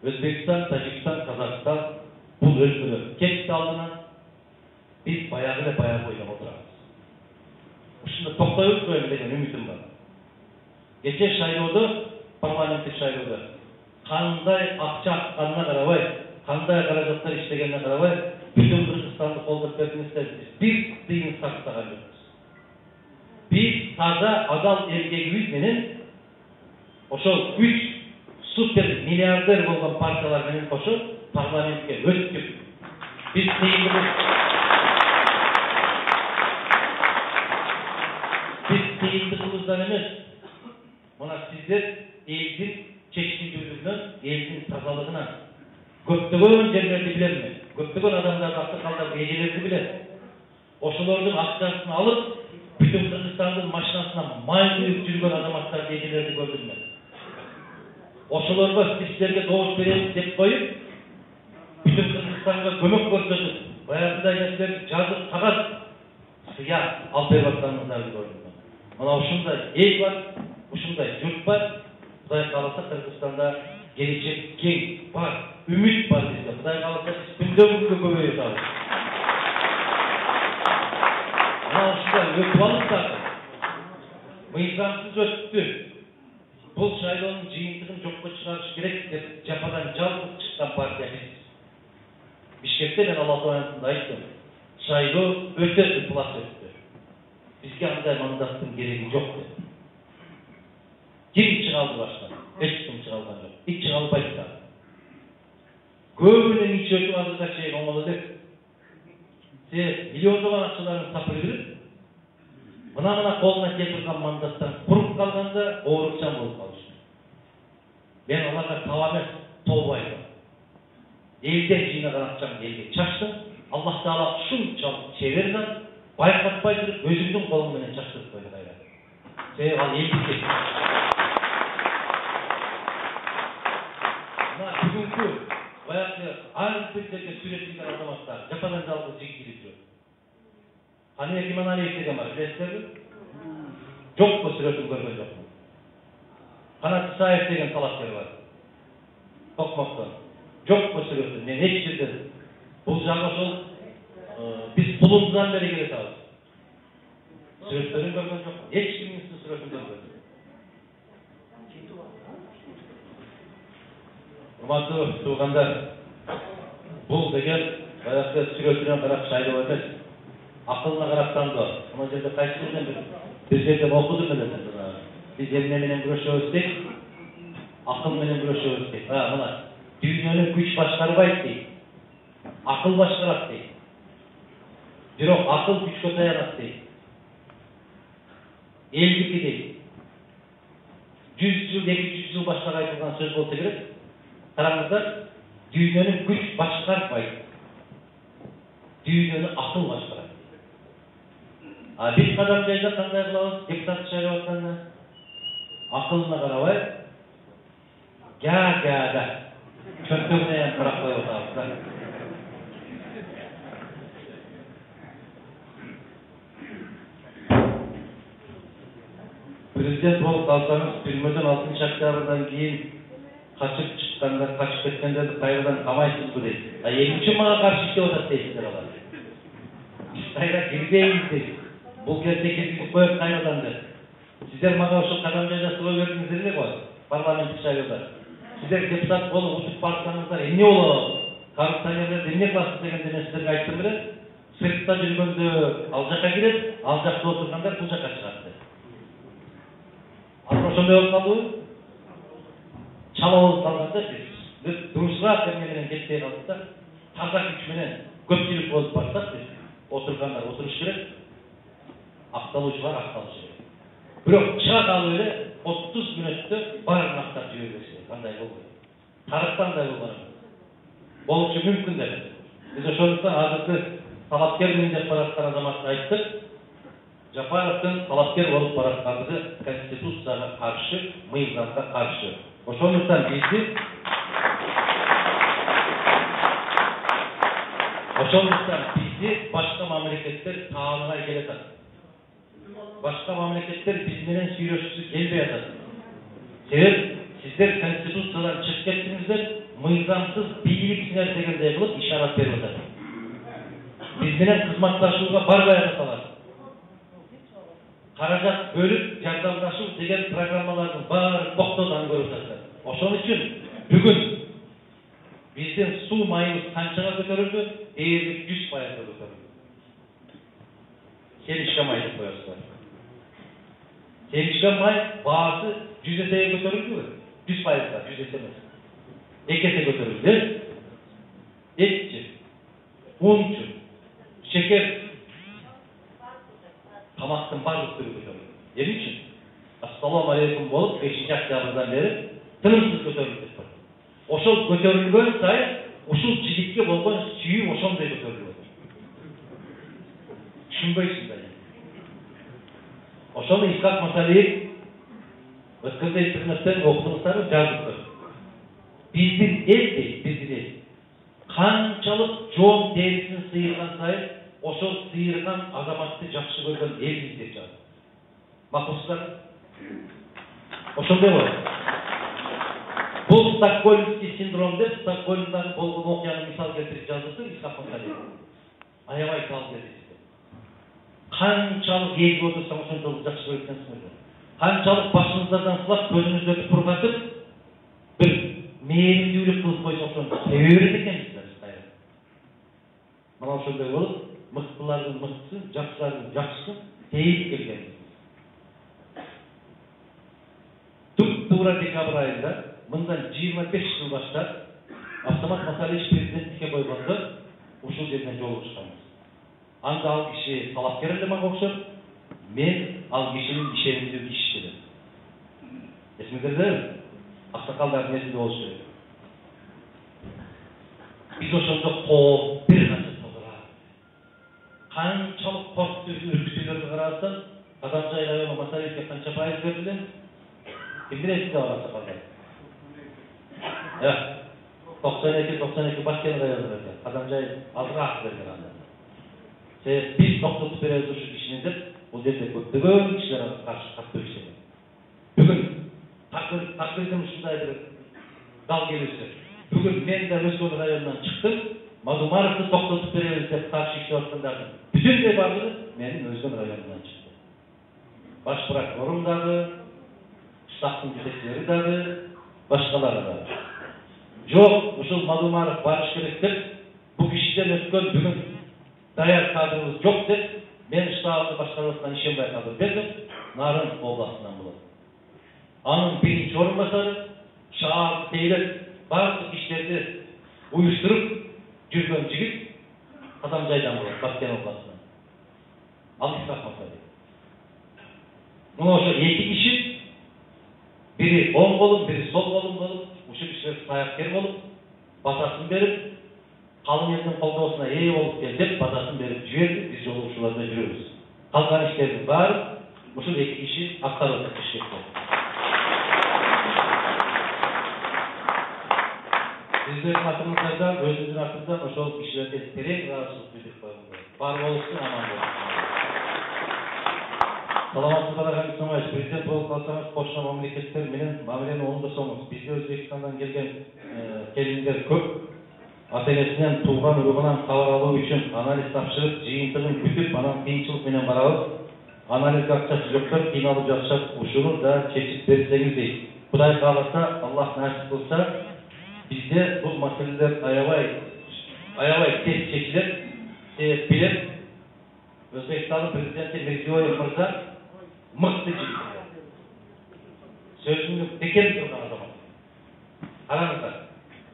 Özbekistan, Tacikistan, Kazakistan bu ülkülü geçti aldığına biz bayağı ile bayağı boyunca oturarız. Ушунда токтойбуз коелу деген үмүтүм бар. Кече шайлоодо, парламенттик шайлоодо кандай акча акканына карабай, кандай каражаттар иштегенине карабай, бүтүн Кыргызстанды колдоп бердиңиздер. Бир тыйын сактаган жокпуз. Биз таза адал эркегибиз менен ошол 3 супер миллиардер болгон партиялар менен кошо парламентке өттүк. Биз тыйындыгыбыздан эмес, мына сиздер элдин чечкиндүүлүгүнөн, элдин тазалыгынан көптөгөн жерлерди билем, көптөгөн адамдарды аксакалдарды, эжелерди билем. Ошолордун акчасын алып, бүтүн Кыргызстандын машинасына май куюп жүргөн азаматтарды, эжелерди көрдүм мен. Ошолорго сиздерге добуш беребиз деп коюп, бүтүн Кыргызстанга көмөк көрсөтүп, баягыдай нерселерди жазып, кагаз сыя алып берип атканыңыздарды көрдүм. Мына ушундай эл бар, ушундай журт бар. Кудай кааласа Кыргызстанда келечек кең бар, үмүт бар бизде. Кудай кааласа күндөн күнгө көбөйүп атабыз. Мына ушундай өтүп алып дагы мыйзамсыз өттү. Бул шайлоонун жыйынтыгын жокко чыгарыш керек деп жападан жалгыз чыккан партия биз. Бишкекте мен Алатауянсында айттым. Шайлоо өтө ыплас өттү. Bizge андай мандаттың кереги жоқ деп. Ким чыгалды баштан? Эч ким чыгалган жок. Ич чыгалбайт да. Көбүнүн ичи өтүп азыркыга чейин оңоло деп. Сиз миллиондогон акчаларын тапып жүрүп, мына колуна келтирген мандаттан куруп калганда оорукчан болуп калыш. Мен аларга таба эмес, тобу айтам. Элден жыйнаган акчаны элге чачтым. Аллах Таала ушунчалык чебер зат. Байкатпай жүрүп, өзүңдүн колуң менен чачтырып койду кайра. Себеби ал элдики. Мына бүгүнкү баягы ар бир жерге сүрөттөлгөн азаматтар жападан жалгыз жигит жүрөт. Каны Киманалиев деген бар, билесиздерби? Жокпу сүрөтүн көргөн жокмун. Канат Исаев деген талапкер бар. Токмоктон. Жокпу сүрөтүн. Мен эч жерде бул жагы ошол biz pulumuzdan beri geri sağız. Sürütlerin görmen yok. Hiç kimsin sürütün görmen. Urmatlı tuğanlar, bul degen, bayakta sürütüne karak şaylı ömez. Akılına karaktan da. Ama yerde kaçtı mı demek? Biz yerde okudu mu demek? Biz emneminin broşu ölsek, akıl menin broşu ölsek. Ha, buna. Dünyаны güç başkarбайт дейт. Akıl başkarat deyt. Бирок акыл күчкө таянат дейт. Элдики дейт. 100 жыл, 200 жыл башкага айтылган сөз болсо керек. Караңыздар, дүйнөнү күч башкарбайт. Дүйнөнү акыл башкарат. А биз кадам жайда кандай кылабыз? Депутат шайлап атканда акылына карабай, га-га-га чөнтөгүнө карап коюп атабыз да. Президент болып қалсаңыз, түрмеден 6 октябрдан кейін қашып шыққандар, қашып кеткендерді қайрадан қамайсыз бұл дейді. Екінші маған қарсы істеп отырады дейсіздер олар. Біз қайра кіргейміз дейді. Бұл кезде кіргізіп қойып қайрадан дейді. Сіздер маған осы қадам жайдастыға бердіңіздер ме ғой? Парламенттік шайлауда. Сіздер депутат болып ұтып барсаңыздар, не болады? Коррупционерлерді не қыласыз дегенде мен сіздерге айттым біле. Сыртта жүргенде ал жаққа келеді, ал жақта отырғандар бұл жаққа шығады. Ошондой болуп калды. Чала болуп калганда биз дурусураак эмне жетпей калдык да. Таза күч менен көпчүлүк болуп барсак биз отургандар отуруш керек. Акталуучулар акталышы керек. Бирок чыга калып эле 30 мүнөттө баарын актап жибербесе кандай болбойт. Тарыхтан да болушу мүмкүн деп. Биз ошондуктан азыркы талапкермин деп бараткан азаматка айттык. Жапаровдун талапкер болуп бараткандыгы Конституцияга каршы, мыйзамга каршы. Ошондуктан бизди башка мамлекеттер тааныбай келатат. Башка мамлекеттер биз менен сүйлөшкүсү келбей атат. Себеп сиздер Конституциядан чыгып кеттиңиздер, мыйзамсыз бийликсиңер дегендей кылып ишарат берип атат. Биз менен кызматташууга барбай аталат. Каражат бөлүп жардамдашуу деген программалардын баары токтодан көрүп атат. Ошон үчүн бүгүн биздин суу майыбыз канчага көтөрүлдү? Дээрлик 100% көтөрүлдү. Семишка май деп коесуздар. Семишка май баасы 100 эсеге көтөрүлдүбү? 100%, 100 эсе эмес. 2 эсе көтөрүлдү. Этчи, унчу, шекер, тамақтың барлық түрі көтерілді. Емі үшін? Ассаламу алейкум болып 5 октябрдан бері тынымсыз көтерілді деп бар. Ошол көтерілген сайын, ушул жигитке болгон сүйүү ошондой көтеріліп отыр. Түшүнбөйсүң да. Ошону Исхак Масалиев өткөндөй интернеттен окудуңуздар, жазыптыр. Биздин эл дейт, биздин эл канчалык жоон терисин сыйырган сайын ошол сыйырган азаматты жакшы көргөн элбиз деп жазды. Макулсуздар? Ошондой болот. Бул Стокгольмский синдром деп Стокгольмдагы болгон окуяны мисал келтирип жазды Исхак Масалиев. Аябай калып кетти. Канчалык эл отурсаң ошончолук жакшы көрүп кетсиңер. Канчалык башыңыздардан сылап көзүңүздөрдү пургатып бир мээримдүүлүк кылып койсоң ошону себе берет экенсиздер. Мына ошондой болуп мыктылардын мыктысын, жакшылардын жакшысын тейип келген. Туп-туура декабрь айында мындан 25 жыл баштап Автомат Масалиев президенттикке койгондо ушул жерден жолугушканбыз. Анда ал киши талапкер эле мага окшоп, мен ал кишинин ишенимдүү кишиси элем. Эсиңиздердеби? Аксакалдардын эсинде болуш керек. Биз ошондо кооп бир канча канчалык коркуп үркүтүүлөргө карасаң, Кадамжай району Масалиевке канча пайыз берилди? Ким билет да барса калган. 92 Башкент району экен. Кадамжай азыраак берген анда. Биз токтотуп беребиз ушу кишини деп, бул жерде көптөгөн кишилер каршы катуу иштеген. Бүгүн такырдын ушундай бир дал келишти. Бүгүн мен да Өскөн районунан чыктым. Мадумаровду токтотуп беребиз деп каршы иштеп аткандардын бүтүндөй баардыгы менин Өскөн районунан чыкты. Баш прокурорум дагы, штабтын жетекчилери дагы, башкалары дагы. Жок, ушул Мадумаров барыш керек деп, бул кишиден өткөн бүгүн даяр кадрыбыз жок деп, мен штабты башкарып аткан Ишембай кадыр бердим, Нарын областынан болот. Анын биринчи орун басары шаар тейлеп bardıq işlerdi uyuşturup жүрген жігіт Адамжайдан болады, Баткен обласынан. Ал İsraf Масаби. Мына ошо эки киши, бири оң колум, бири сол колум болуп, ушул кишилер саяккер болуп, батасын берип, калың элдин колдоосуна ээ болуп кел деп батасын берип жиберди, биз жолу ушуларда жүрөбүз. Калган иштердин баары ушул эки киши аткарып жатышты. Sizlerin atımızdan, özümüzün atımızdan o şol kişilerde tereyin rahatsızlık bildik koyumda. Var olsun, aman olsun. Salamatçı Karakan İsmail, Prezident Bolup kalsanız koşuna memleketler minin mamileni onu da somuz. Bizde Özbekistan'dan gelgen gelinler köp. Atelesinden tuğgan urug'undan xabar alуу üçün analiz tapşırıp, jıyıntığın bütüp, anan kıyınçılık menen barabız. Analiz akçası жоқтар, kıynalıp жатышат, ушуну да чечип берсеңиз дейт. Кудай кааласа, Аллах насип кылса, bizde bu meseleler ayavay tez çekilir, bilir. Özbekistan'ın Prezidenti Mirziyoyev Mırza mıktı çekilir. Sözünü teker durgan zaman. Aranızda.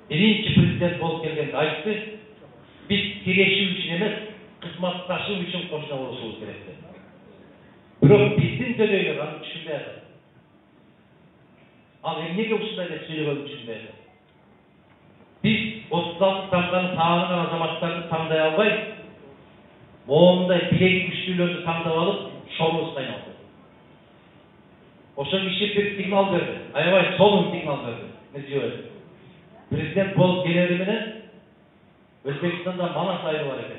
Birinci prezident bolup kelgende aytты, biz тирешүү үчүн эмес, кызматташуу үчүн кошуна болушубуз керек деп. Бирок биздин дөдөйлөр аны түшүнбөй атат. Ал эмнеге ушундай деп сүйлөгөнүн түшүнбөй атат. Biz 36 tamganı sağlanan azamatlarını tanıday albay, moğumda bilegi güçlülüğünü tanıday alıp, şolumuz kaynaldı. Oşun kişi bir signal verdi. Ayavay solun signal verdi. Ne diyor? Prezident bolup gelerimine Özbekistan'da Manas ayrı var eken.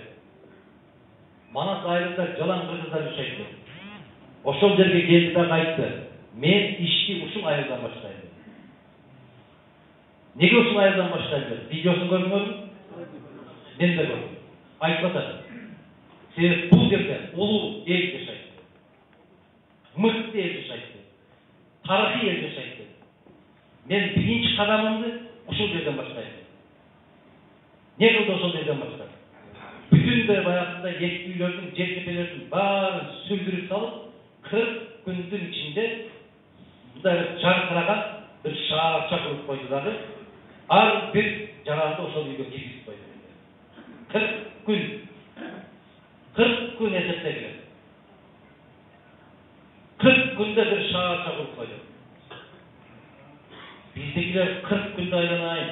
Manas ayrıda jalan kırgızlar düşeydi. Oşun derge geldi de kayıttı. Men işki uşun ayrıdan başlaydı. Nege ушул айылдан баштайбыз? Видеосун көрдүңөрбү? Мен да көрдүм. Айтып атат. Себеп бул жерде улуу эл жашайт. Мыкты эл жашайт. Тарыхый эл жашайт. Мен биринчи кадамымды ушул жерден баштайм. Не кылды ошол жерден баштап? Бүтүндөй баягындай эски үйлөрдүн, жер жепелердин баарын сүлдүрүп салып, 40 күндүн ичинде мындай жаркыраган bir şaharça kurup koydular. Ar bir jaranda ошол үйгө киргизип койду. 40 gün. 40 gün эсептегиле. 40 günde bir şaharça kurup koydu. Bizdekiler 40 günde aylanayın.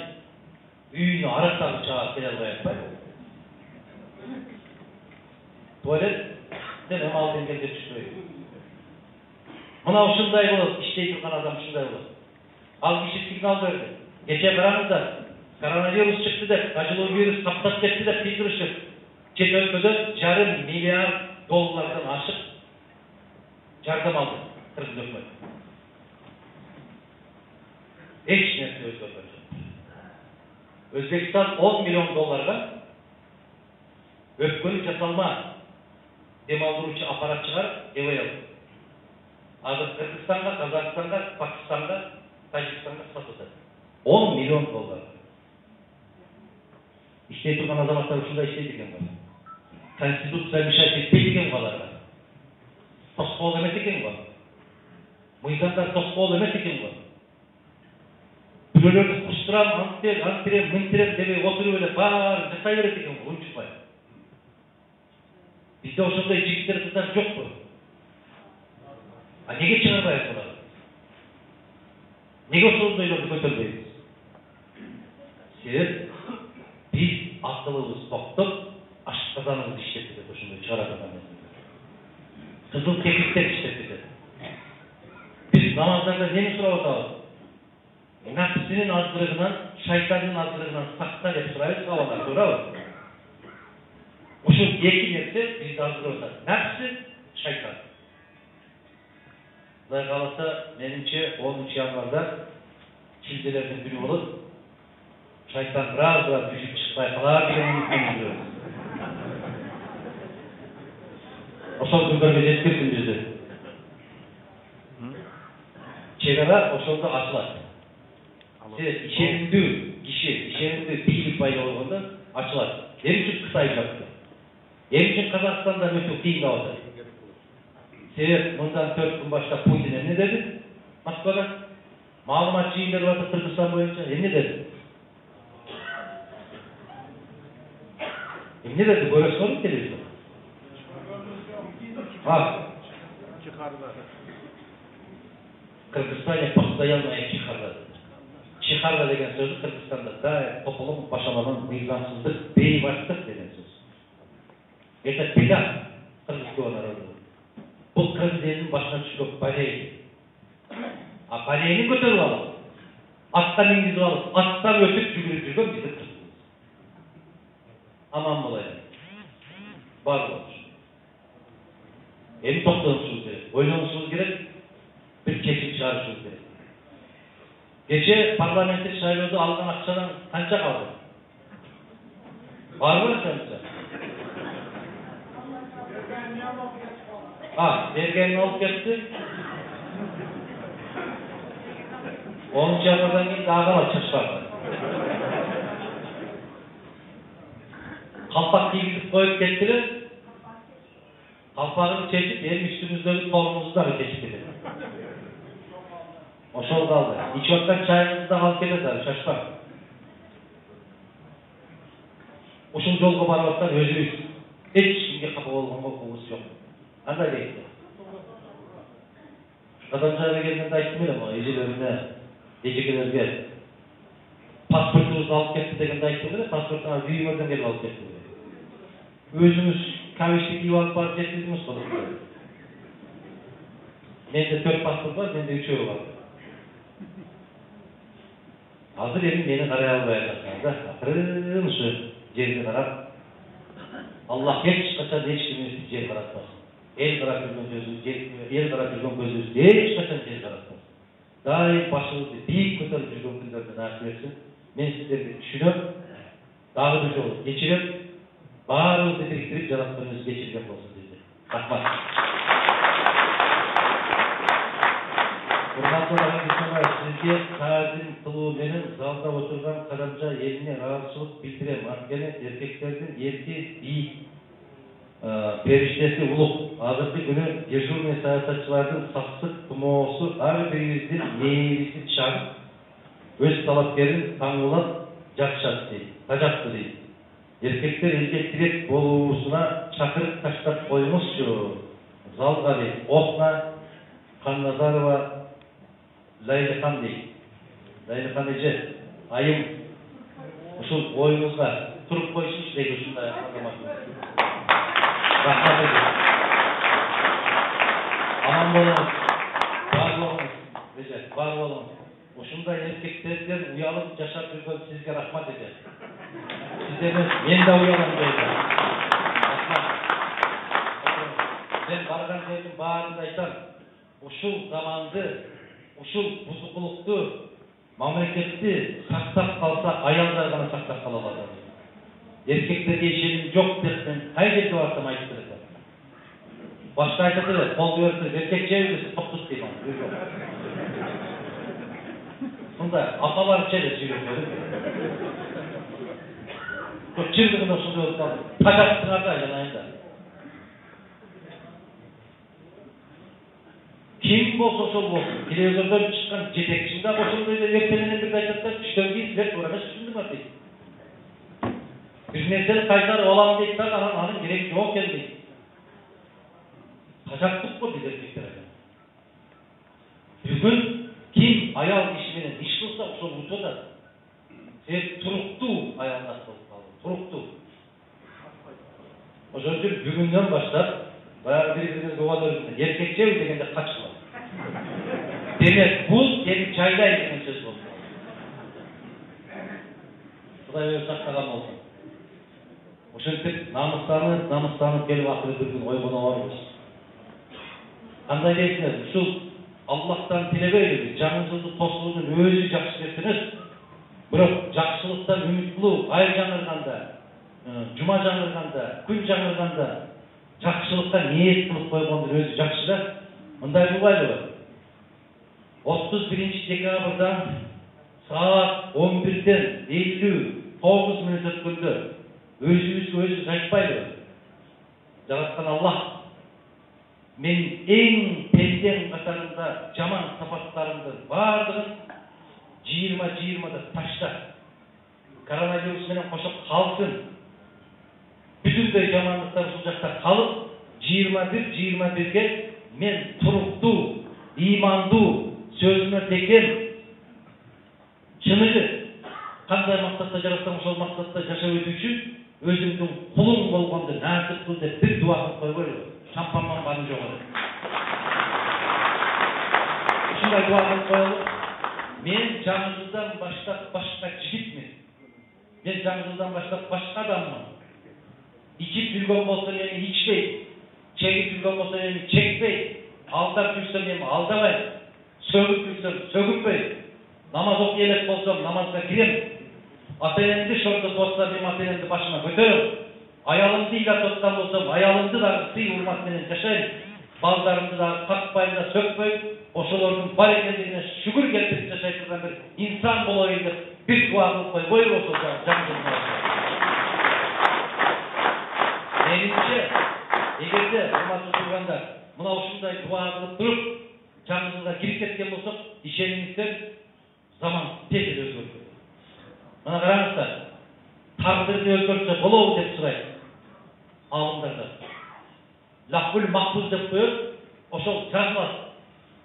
Үйünü arasagı çağır келе албай атпайбы? Туалеттен эми ал деңгээлге түшпөйт. Мына ушундай болот, иштей турган адам ушундай болот. Al kişi signal verdi. Geçe karanızda koronavirüs çıktı da, acılı virüs kapsat etti de bildirişip, çet ülkede $1,5 milyar aşık yardım aldı. Kırgız hükümeti. Hiç neresi özgürlüğü. Özbekistan $10 milyon öpkönü jasalma demaldırıcı aparat çıkar, eve aldı. Hazır Kırgızstan'da, Kazakistan'da, Pakistan'da, Tajikistan'da satıldı. $10 milyon. İşte turgan azamatlar ушундай иштейт экен го. Конституция мешать этпейт экен го аларга. Тоскоол эмес экен го. Мыйзамдар тоскоол эмес экен го. Бирөөлөрдү куштурам, анттирем, мынтирем дебей отуруп эле баарын жасай берет экен го, унчукпай. Бизде ошондой жигиттер кыздар жокпу. А неге чыгарбайбыз буларды? Неге ошондойлорду көтөрбөйбүз? Себеп biz akılımız toktop, aşk kazanımız işlettik ошондой чыгара калган. Кызыл кекиктер işlettik. Biz namazlarda neni сурап атабыз? Nafsinin azlığından, şeytanın azlığından sakla деп сурайбыз, кабалар туурабы? Ушул эки нерсе бизди аздырып атат. Nafsi, şeytan. Құдай қаласа, меніңше 10 январда шілделердің күні болып, шайтан біраз düşüp шықпай қалар деген үмітпен жүрөбүз. Ошол күндөргө жеткирсин бизди. Чегара ошолдо ачылат. Ишенимдүү киши, ишенимдүү бийлик пайда болгондо ачылат. Эмне үчүн Кытай жапты? Эмне үчүн Казакстанда өтүү кыйындап атат? Себеп мындан 4 күн баштап Путин эмне деди? Москвада маалымат жыйын берип атат Кыргызстан боюнча эмне деди? Ne dedi? Böyle sorup televizyon. Bak. Kırgızstanya постоянная чехарда. Чехарда деген сөзü Kırgızstanda da toplum başamanın nizamsızlık, beybaşlık деген söz. Это беда кыргызского народа. Bu Kırgız elinin başına düşkün baleyi. Baleyini götürüp alıp, attan ingizip alıp, attan ötüp жүгүрүп жүргөн bizi Kırgız. Aman bolayın. Var olmuş. Evi toplamışsınız gerek. Oynamışsınız gerek. Bir kesim çağırışınız gerek. Gece parlamenter şairlerde aldan akçadan kança kaldı? Var mı sen? Vergenini alıp gitti. 10. yanlardan gelip dağdan çaşlardı. Kalpak giyip koyup gettiler. Kalpağını çekip benim üstümüzdeki torumuzu da geçip gidelim. O şol kaldı. İç vaktan çayımızı da alıp gidelim. Şaşmak. Uşun jolga barabatan özümüz. Hiç kimge kapı olgan korkumuz yok. Anda değil. Adamcağına geldiğinde aytım ama ecelerine, gecekelerge pasportunuzu alıp gitti degende aytım da pasportuna büyümeden gelip alıp gitti. Özümüz kavişlik iyi alıp barıp getirdiğimiz konusu. Mende 4 pasport var, mende 3 var. Hazır elim beni karaya almayacaklar da. Akırın şu yerini karab. Allah hiç kaçan hiç kimimiz yer karatmasın. El karab yürgen gözümüz, el karab yürgen gözümüz hiç kaçan yer karatmasın. Daim başımızı büyük kötürüp yürgen günlerde nasip etsin. Men sizlerdi düşünüp, dağı bir yolu geçirip, bağrımızı biriktirip yarattığımızı geçirgen olsun dedi. Rahmat. Bundan sonra sizge tazim kılуу menен залда отурган карамча элине ыраазычылык билдирем. Анткени эркектердин эрки бийик, периштеси улук. Азыркы күнү дежурный саясатчылардын сактык тумоосу ар бирибиздин мээбизди чагып, өз талапкерин таңуулап жатышат дейт. Тажатты дейт. Эркектер элге тирек болуусуна чакырып таштап коюңузчу. Залга дейт. Окна, Ханназарова, Лайлыхан дейт. Лайлыхан эже, айым ушул оюңузга туруп коюшуңуз дейт ушундай азаматым. Рахмат эже. Аман болуңуз, бар болуңуз, эже, бар болуңуз. Ушундай эркектерден уялып жашап жүргөн сизге рахмат эже. Сиздерден мен да уялам дейт. Рахмат. Мен барган жердин баарында айтам, ушул заманды, ушул бузукулукту, мамлекетти сактап калса аялдар гана сактап кала алат. Эркектерге ишеним жок деп мен кай жерге барсам айтып берем. Башка айтат эле, кол берип, эркек жебиз токтут дейм. Сонда апалар чеде сүйлөп. Чындыгында ушундай болуп калды. Тажаттыңарда жанайында. Kim bolsa şol bolsun. Televizordan çıkan жетекçinde ошондой эртеңинен бир айтат да, түштөн кийин силер туура эмес түшүндүңөр дейт. Бир нерсени кайтарып алам дейт да, анын кереги жок экен дейт. Тажаттык го биз эркектер. Бүгүн ким аял киши менен иш кылса ошол учурда сен туруктуу аялдар болуп калды. Туруктуу. Ошол үчүн бүгүндөн баштап баягы бири-бирибизди убадалап эркекчеби дегенде качкыла. Демек, бул сени чайлайт деген сөз болду. Кудай өзү сактаган болсун. Ошентип намыстанып келип акыры бир күн ойгоно барбыз. Кандай дейсиңер? Ушул Аллахтан тилебейбиз, жаңы жылды тосуунун өзү жакшы нерсе эмес. Бирок жакшылыктан үмүт кылуу, ай жаңырганда, жума жаңырганда, күн жаңырганда жакшылыкка ниет кылып койгондун өзү жакшы да. Мындай кылбайлыбы? 31 декабрда saat 11'den 59 minut ötkündü. Özümüzü айтпайлыбы? Жараткан Аллах мен эң пенден катарында жаман сапаттарымды бардыгын 20-20'da таштап коронавирус менен кошуп калсын. Bütünдөй жамандыктар ушул жакта калып, 21-21-ге мен туруктуу, ыймандуу, сөзүмө текен, чыныгы кандай максатта жараткан ошол максатта жашап өтүү үчүн өзүңдүн кулуң болгонду насип кыл деп бир дуа кылып койгойлу. Шампанман баны жок эле. Ушундай дуа кылып коелу. Мен жаңы жылдан баштап башка жигитмин. Мен жаңы жылдан баштап башка адаммын. İçip жүргөн болсо мени ичпейт, чегип жүргөн болсо мени чекпейт, алдап жүрсөм мени алдабайт, сөгүп жүрсөм сөгүппейт, намаз окуй элек болсом намазга кирем, ата-энемди шордо болсо мен ата-энемди башыма көтөрөм, аялымды ыйлап аткан болсом аялымды дагы сый урмат менен жашайм, балдарымды дагы какпайм да сөкпөйм, ошолордун бар экендигине шүгүр келтирип жашай турган бир инсан болоюн деп бир дуа кылып койбойлу ошол жаңы жылда. Менимче, эгерде урматтуу тургандар, мына ушундай дуа кылып туруп, жаңы жылга кирип кеткен болсок, ишениңиздер, заман тез эле өзгөрдү. Мына караңыздар, тагдырды өзгөртсө болобу деп сурайт алымдардан. Лахул махфуз деп коет, ошол жазылат.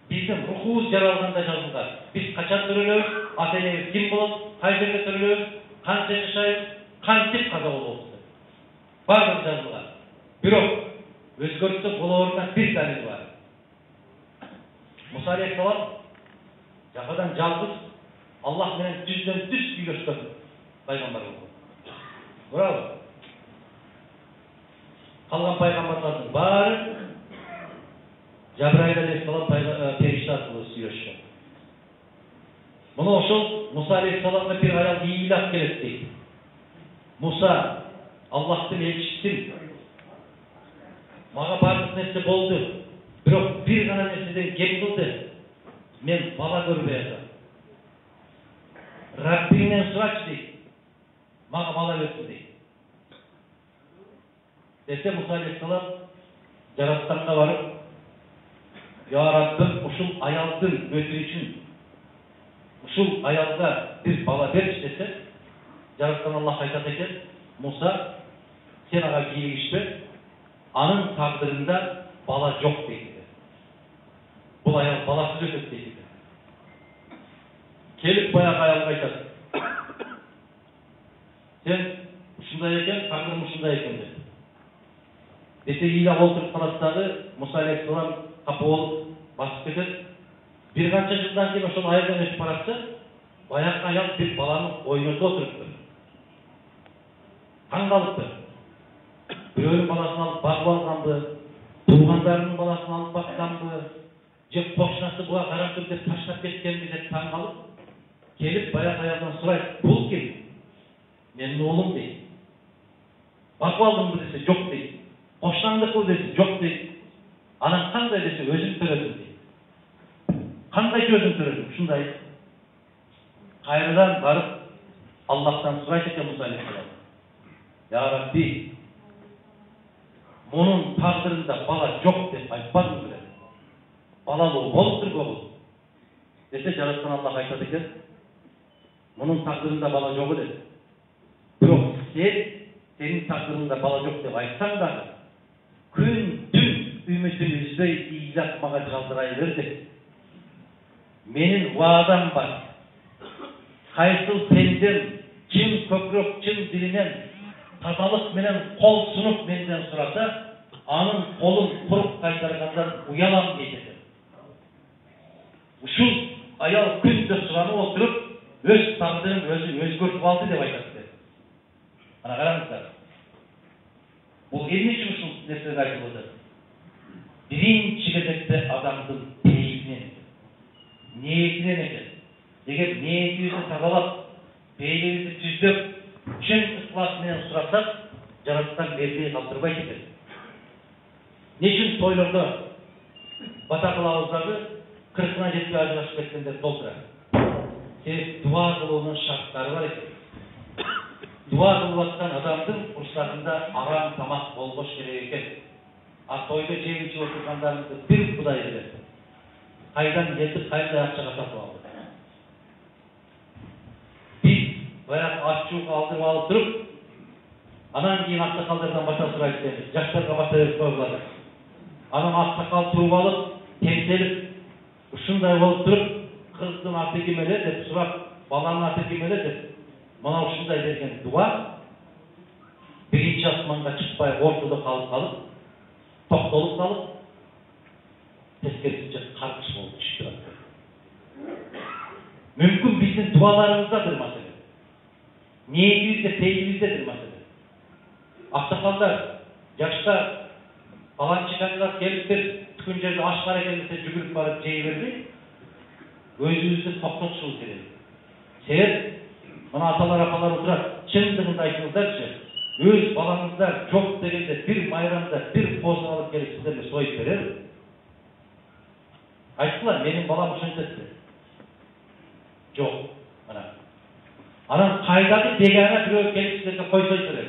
Биздин рухубуз жаралганда жазылган. Биз качан төрөлөбүз, ата-энебиз ким болот, кай жерде төрөлөбүз, канча жашайбыз, кантип каза болобуз. Бардыгы жазылган. Бирок өзгөртсө болоруна бир далил бар. Муса алейхиссалам жаһадан жалгыз Аллах менен жүздөн жүз сүйлөшкөн пайгамбар болду. Бирок калган пайгамбарлардын баары Жабраил алейхиссалам периште аркылуу сүйлөшкөн. Мына ошол Муса алейхиссаламга бир аял ыйлап келет дейт. Муса, Аллахтын элчисин, мага бардык нерсе болду, бирок бир гана нерседен кем кылды. Мен бала көрбөй атам. Раббиңден сурачы дейт. Мага бала берсин дейт. Десе Муса алейхиссалам жаратканга барып, Я Раббым, ушул аялдын өтүнүчүн, ушул аялга бир бала берчи десе, жараткан Аллах айтат экен, Муса, сен ага кийлигишпе, анын тагдырында бала жок дейт. Бул аял баласыз өтөт дейт. Келип баягы аялга айтат. Сен ушундай экен, тагдырым ушундай экен деп. Десе ыйлап олтуруп калат дагы, Муса алейхиссалам капа болуп басып кетет. Бир канча жылдан кийин ошол аялдан өтүп баратса, баягы аял бир баланы ойнотуп отуруптур. Таң калыптыр. Бирөөнүн баласын алып багып алганбы, туугандарынын баласын алып бакканбы, же кошунасы буга карап туруп деп таштап кеткенби деп таң калып, келип баягы аялдан сурайт, бул ким? Менин уулум дейт. Багып алдыңбы десе, жок дейт. Кошунаңдыкы десе, жок дейт. Анан кандай десе, өзүм төрөдүм дейт. Кандайчы өзүм төрөдүм? Ушундай. Кайрадан барып Аллахтан сурайт экен Муса алейхиссалам. Я Рабби, мунун тагдырында бала жок деп айтпадым беле. Балалуу болуптур бул. Десе жараткан Аллах айтат экен, мунун тагдырында бала жок эле. Бирок сенин тагдырында бала жок деп айтсаң дагы, күн түн үмүтүн үзбөй ыйлап мага жалдырай бер деп. Менин уаадам бар. Кайсыл пендем чын көкүрөк, чын дилинен тазалык менен кол сунуп менден сураса, анын колун куруп кайтаргандан уялам дейт экен. Ушул аял күндө суранып отуруп, өз тагдырын өзү өзгөртүп алды деп айтат. Ана караңыздар. Бул эмне үчүн ушул нерселерди айтып атат? Биринчи кезекте адамдын бейнесинен, ниетинен экен. Эгер ниетибизди тазалап, бейнебизди түздөп, чын ыхлас менен сурасак, жараткан бербей калтырбайт экен. Не үчүн тойлордо бата кылабыз дагы 40-на жетпей ажырашып кеткендер толтура? Себеби дуа кылуунун шарттары бар экен. Дуа кылып аткан адамдын урсагында арам тамак болбош керек экен. А тойдо жеп ичип отургандарыңызды бир Кудай билет. Кайдан келди, кайда акчага сатып алды. Биз баягы ачууга алдырып алып туруп, Анан кийин аксакалдардан бата сурайт дейбиз. Жаштарга бата берип коюлат. Анан аксакал туруп алып, теңселип, ушундай болуп туруп, кыздын аты ким эле деп сурап, баланын аты ким эле деп, мына ушундай берген дуа биринчи асманга чыкпай ортодо калып, токтолуп калып, тескерисинче каргыш болуп түшүп турат. Мүмкүн биздин дуаларыбыздадыр маселе. Ниетибизде, тегибиздедир маселе. Аксакалдар, жаштар, паланчы кандидат келиптир, түкүн жерде аш бар экен десе жүгүрүп барып жей бербей, өзүбүздү токтотушубуз керек. Себеп, мына аталар, апалар отурат, чындыгында айтыңыздарчы, өз балаңыздар жок дегенде бир майрамда бир козу алып келип сиздерге союп берер. Айттылар, менин балам ошентет деп. Жок, мына. Анан кайдагы бегана бирөө келип сиздерге кой союп берер.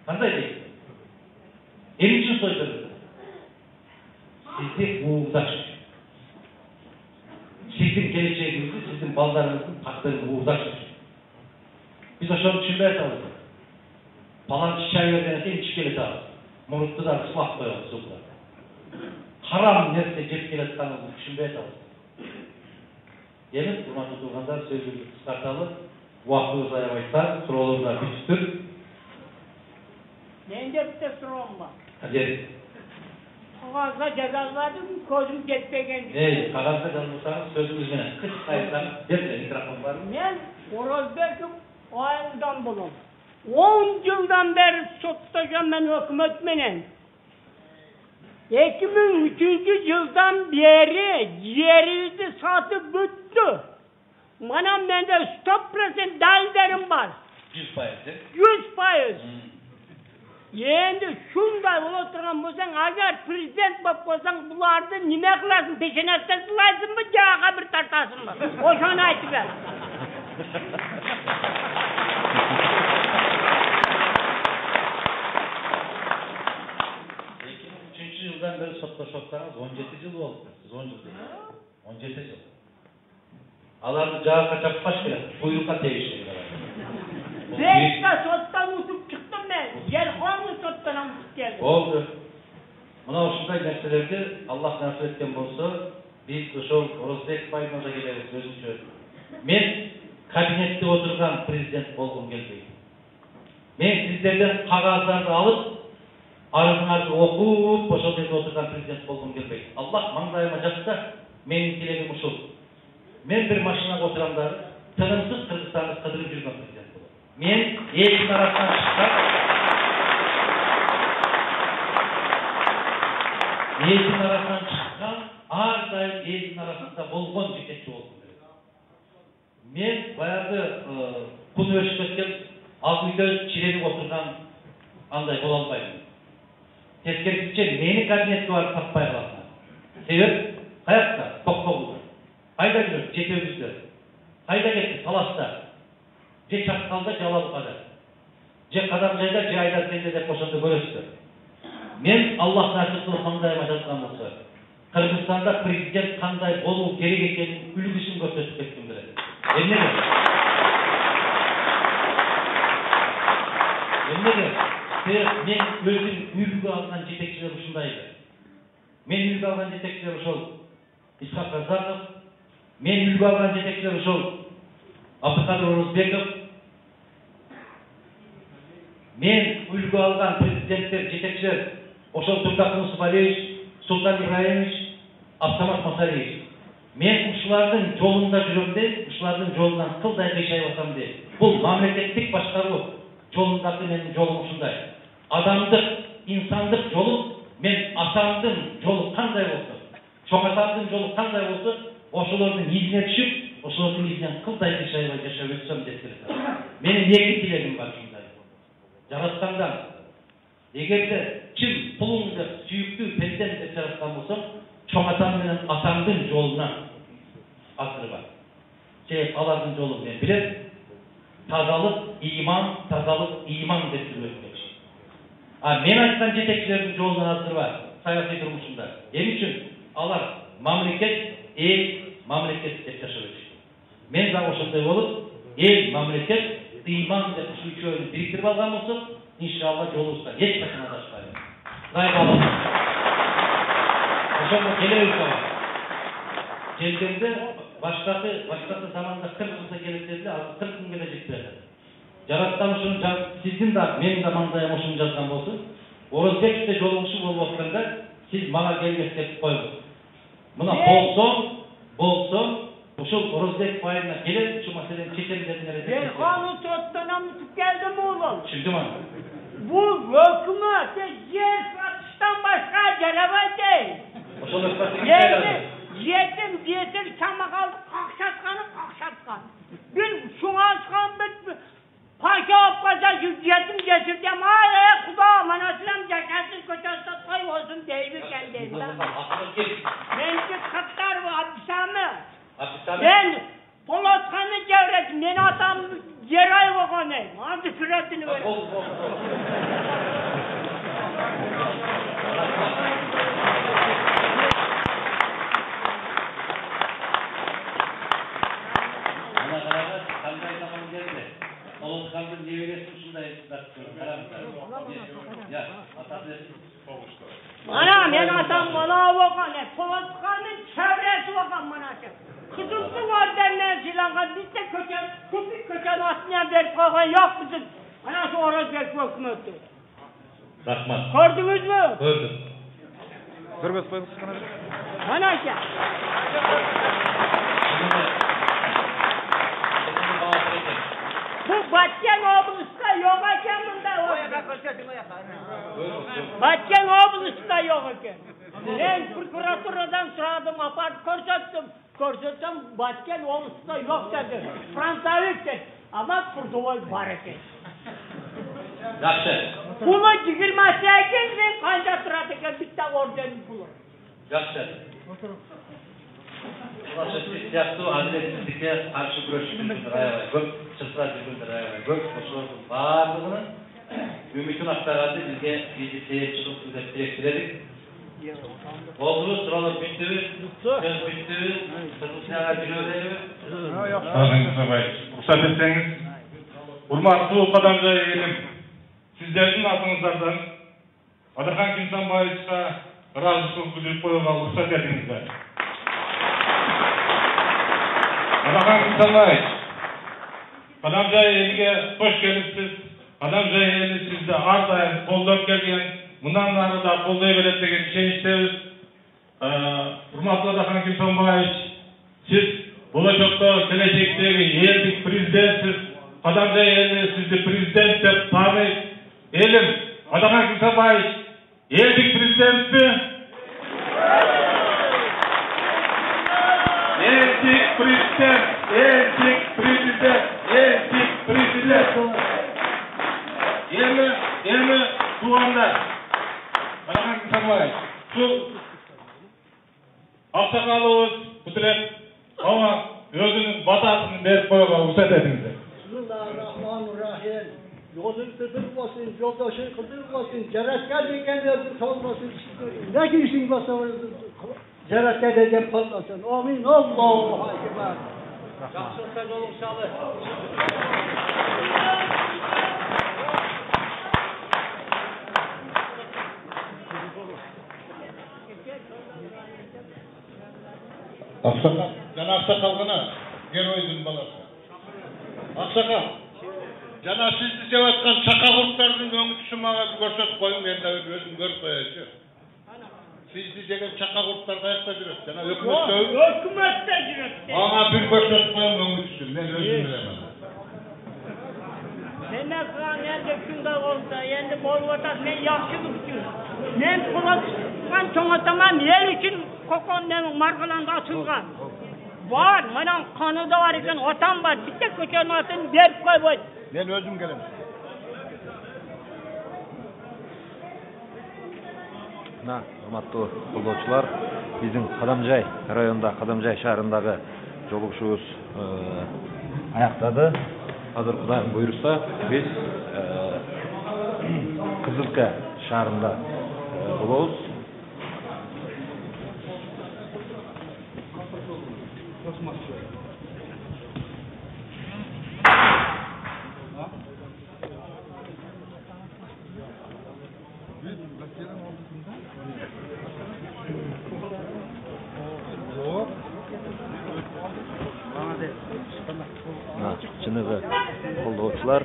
Кандай дейт? Эмне үчүн союп берет? Сизди уурдаш. Сиздин келечегиңизди, сиздин балдарыңыздын тагдырын уурдаш. Биз ошону түшүнбөй атабыз. Паланчы чай берген экен, ичип келе атабыз. Мурутты да сылап коебуз супла. Харам нерсе жеп келе атканыбызды түшүнбөй атабыз. Эми, урматтуу туугандар, сөзүбүздү кыскарталы. Убактыбыз аябай, суроолор да бүтүптүр. Менде bir sorum var. Hadi. Kağızda cezalardım, gözüm geçmegen. Kağızda yazılırsanız sözümüz yine. Kız sayısan, cebde mikrofon var mı? Ben Orozbek'im ayından bulun. 10 yıldan beri tutacağım ben hükümetmenen. 2003 yıldan beri yerinizi satıp bitti. Bana bende 100% dallarım var. 100%. 100%. Endi şunday oturgan bolsaң, agar prezident bo'lib qolsang, bularni nima qilasan? Peshanasidan silaysizmi, jag'iga bir tartasizmi? O'shani aytib ber. 2003 yıldan beri sotlaşıyorsanız 17 yıl oldu. Siz 10 yıl değil. 17 yıl. Alarını jag'iga çappaş kerak. Buyruqqa tegishli. Beşte sottan uçup çıktım ben. Jelxonni sottan uçup geldim. Oldu. Buna uşunday nerselerdi Allah nasip etken bolsa biz ошол Орозбек байына да келебиz өзүнчө. Men kabinetте oturgan prezident болгум келбейт. Men сиздерден кагаздарды алып, арызыңарды окуп, ошол жерде oturgan президент болгум келбейт. Аллах маңдайыма жазса, менин тилегим ушул. Men bir машинага отурам да, тынымсыз Кыргызстанды кыдырып жүргөн президент болом. Men элдин арасынан чыккан elin arasından çıkan, ardayım elin arasında bolgon жетекçi olsun. Men bayağı kun ölçüp etken, az uyda çirenip oturgan anday bola albayım. Teskerisice meni kabinetke varıp tapmay kalasın. Sebep, kayakta, Toktoğlu'da. Kayda gidiyor, Ceteviz'de. Kayda gitti, Talas'ta. Ce Çakkal'da, Calalıka'da. Ce Kadamcay'da, Ce Aydarken'de de koşandı görürsün. Men Allah nasip kılgandayıma жазган болсо, Kırgızstanda prezident kanday болуу керек экенин үлгүсүн көрсөтүп кетким келет. Эмнеге? Men өзүм үлгү алган жетекчилер ушундай. Men үлгү алган жетекчилер ошол Исхак Разаков, men үлгү алган жетекчилер ошол Абдыкадыр Орозбеков, men үлгү алган президенттер, жетекчилер ошол Турдак Мусубалиевич, Султан Ибраимович, Абсамат Масалиевич. Men ушулардын жолунда жүрөм де, ушулардын жолунан кылдай кыйшай басам де. Бул мамлекеттик башкаруу жолундагы менин жолум ушундай. Адамдык, инсандык жолу, мен атамдын жолу кандай болсо, чоң атамдын жолу кандай болсо, ошолордун изине түшүп, ошолордун изинен кылдай кыйшайбай жашап өтсөм деп келет. Менин эки тилегим бар ушундай. Жараткандан эгерде чын пулуңду сүйүктүү президент деп жараткан болсом, чоң атам менен атамдын жолуна асырба. Себеп алардын жолу мен билем. Тазалык, иман деп жүрөт. Мен айткан жетекчилердин жолунан асырба. Саясий турмушунда. Эмне үчүн? Алар мамлекет, эл, мамлекет деп жашап өтүштү. Мен да ошондой болуп, эл, мамлекет, iman ve şu üçünü biriktirip algan olsak, inşallah yolumuzda hiç başına taşmayalım. Gayet alalım. Oşanda gelelim sana. Geldiğinde başkası zamanda 40 yılda geleceklerdi, 40 gün geleceklerdi. Yarattan şunu sizin de benim zamanda emoşum yazgan olsun. Orozbek de yolumuşum olmaklarında siz bana gelmek deyip koyun. Buna bolson, uşul Orozbek bayırına gelip şu meselenin çekelim dediğine Ben kanun tuttanam tutup geldim oğlum. Şimdi mi? Bu hükümet yer satıştan başka canavar değil. Uşul hükümetin şeylerdi. Yetim çamak aldı, kakşatkanı. Bir şuna çıkan bir paşa apkaza yetim geçirdim. Ay kuda manasılam cekasız köşesinde koy olsun deyirken değil. Benimki kırklar bu hapishane. Ben Polatkan'ın çevresi, beni atam Ceray Vakan'ı. Hadi süretini ver. Ana ben atam bana bakan, Polatkan'ın çevresi bakan bana. Kızılsı var derler silahı, biz de köpük köşen atmayan verip koygan yok bizim. Ana şu Orozbek hükümeti. Rahmat. Gördünüz mü? Gördüm. Hürmet koyunuz bana. Ana ki. Bu Batken Oblus'ta yok iken bunda. Batken Oblus'ta yok iken. Ben prokuraturadan sıradım, apart korsatım, Batken Oblus'ta yok dedi. Fransa'yı dedi. Ama Kurdovoy var etti. Yaxşı. Bunu yigirmasiga ben qancha turadigan bitta orden puli. Yaxşı. Ulaşa siz siyasi adaletsizlikке qarshi kurashishimiz rayonga ko'p, chiqtirishimiz rayonga ko'p, o'shalarning barligini Ümit'in aktaradi bizga seyirchilik deb tekledik. Oldu, sıralar bitti, söz bitti, sırrısına biliyordu. Ağzınız sabay. Ruhsat etseniz, hurmatlı Kadamca eğilim, sizlerin adınızlardan Adakan Kimsan Bayış'a razısız bildirip koyuğa ruhsat edinizler. Adakan Kimsan Bayış, Kadamca eğilige hoş gelipsiz, Kadamca eğilim sizde ardayın kollap gelgen, bundan sonra da kollayıvelet degen şey isteyiz. Hurmatlı Adakan Kimsan Bayış, siz Bolacakta, gelecekteki yerlik prezidentsiz, Kadamca eğilim sizde prezident de tanıyıp, elim, Adakan Kimsan Bayış, yerlik prezidenti, yerlik prezident, yerlik prezident, yerlik prezident. Yerli Tuğan'da, Adakan Kimsan Bayış, şu Aksakalığız, Kudret, ama özünün batasını verip koyuğa ruhsat edinizler. Bismillahirrahmanirrahim. Yolun kıldırmasın, yoldaşın kıldırmasın, ceretken dikenlerdir kalmasın. Ne girsin basavarızın, ceretken edeceğim patlasın. Amin. Allahu Ekber. Yaxşı söz olun inşallah. Aksakal, Cana Aksakal'ına Geroy'un balası. Aksakal, Cana sizni sevatkan çaka kurtlarının öngütüsü mağa bir görsöt koyun, ben de özüm görüp koyacağım. Sizni degen çaka kurtlar kayakta jüröt, Cana hükümette Hükümette jüröt. Mağa bir görsöt koyun öngütüsü, ben özüm bilemem. Demek lan endi şunda olsa, endi bolvatat, men yaxshilik uchun. Men Polatkan çoğataman el için kokondan markalanda açılgan. Var, mana kanıda var ekan, otam var, bitta ko'chaning otini berib qo'yib. Ben özüm gelemem. Mına, hurmatlı futbolcular, bizim Kadamjay rayonunda, Kadamjay şahrındagı joluguşubuz ayaktadı. Hazır Kudayım buyursa biz Kızılka şahrında olabız. Чыныгы колдоочулар.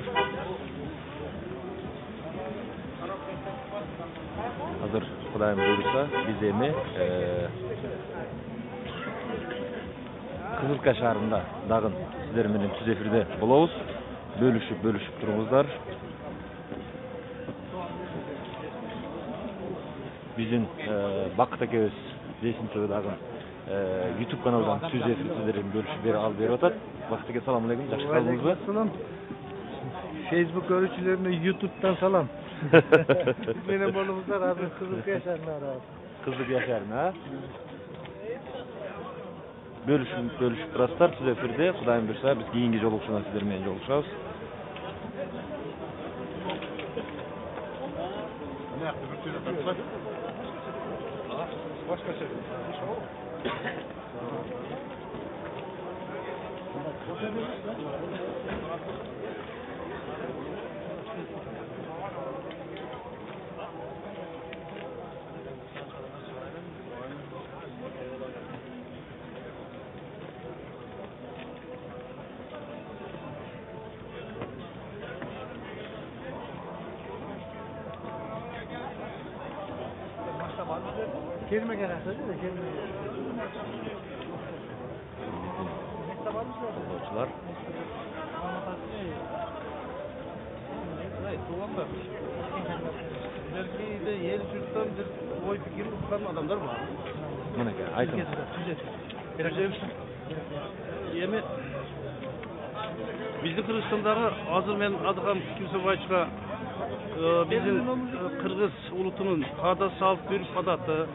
Азыр Кудайым буйруса биз эми Кызылка шаарында дагы сиздер менен түз эфирде болобуз. Бөлүшүп туруңуздар. Биздин Бакыт экебиз ресми дагы YouTube каналдан түз эфир сиздерге бөлүшүп берип атат. Бакыт эке, салам алейкум. Жакшы калдыңызбы? Salam. Facebook görüşçülerine YouTube'dan salam. Benim bolumuzlar abi Kızılka yaşarına abi. Кызык яшарына, а? Бөлүшүп турасыздар түз эфирде. Кудайым буйруса биз кийинки жолугушуудан сиздер менен жолугушабыз. Kelime gene söyle de kelime. Koldoочулар. Belki de yer yurttan bir oy fikir tutan adamlar var. Мынакей, айтыңыз. Эми биздин Кыргызстандагы азыр мен Адыган Кимсебаевичка биздин кыргыз улутунун каада салт үрп адаты,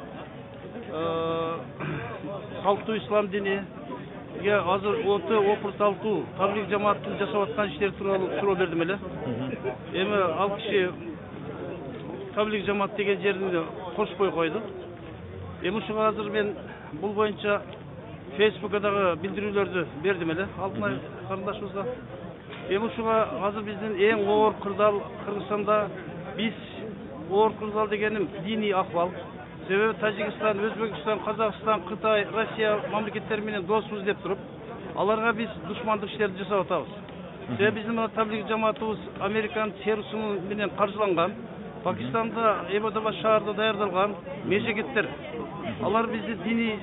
салттуу ислам диниге азыр оты опурталтуу таблиг жамааттын жасап аткан иштери тууралуу суроо бердим эле. Эми ал киши таблиг жамаат деген жерди кошпой койду. Эми ушуга азыр мен бул боюнча Facebook'ta dagы билдирүүлөрдү бердим эле Алтынай карындашыбызга. Эми ушуга азыр биздин эң оор кырдаал Кыргызстанда биз оор кырдаал дегеним диний акыбал. Себеби Тажикстан, Өзбекстан, Казакстан, Кытай, Россия мамлекеттери менен досбуз деп туруп, аларга биз душмандык иштерди жасап атабыз. Себеби биздин мына таблиг жамаатыбыз Американын террорису менен каржыланган, Пакистанда Эбадабад шаарында даярдалган межегеттер. Алар бизди диний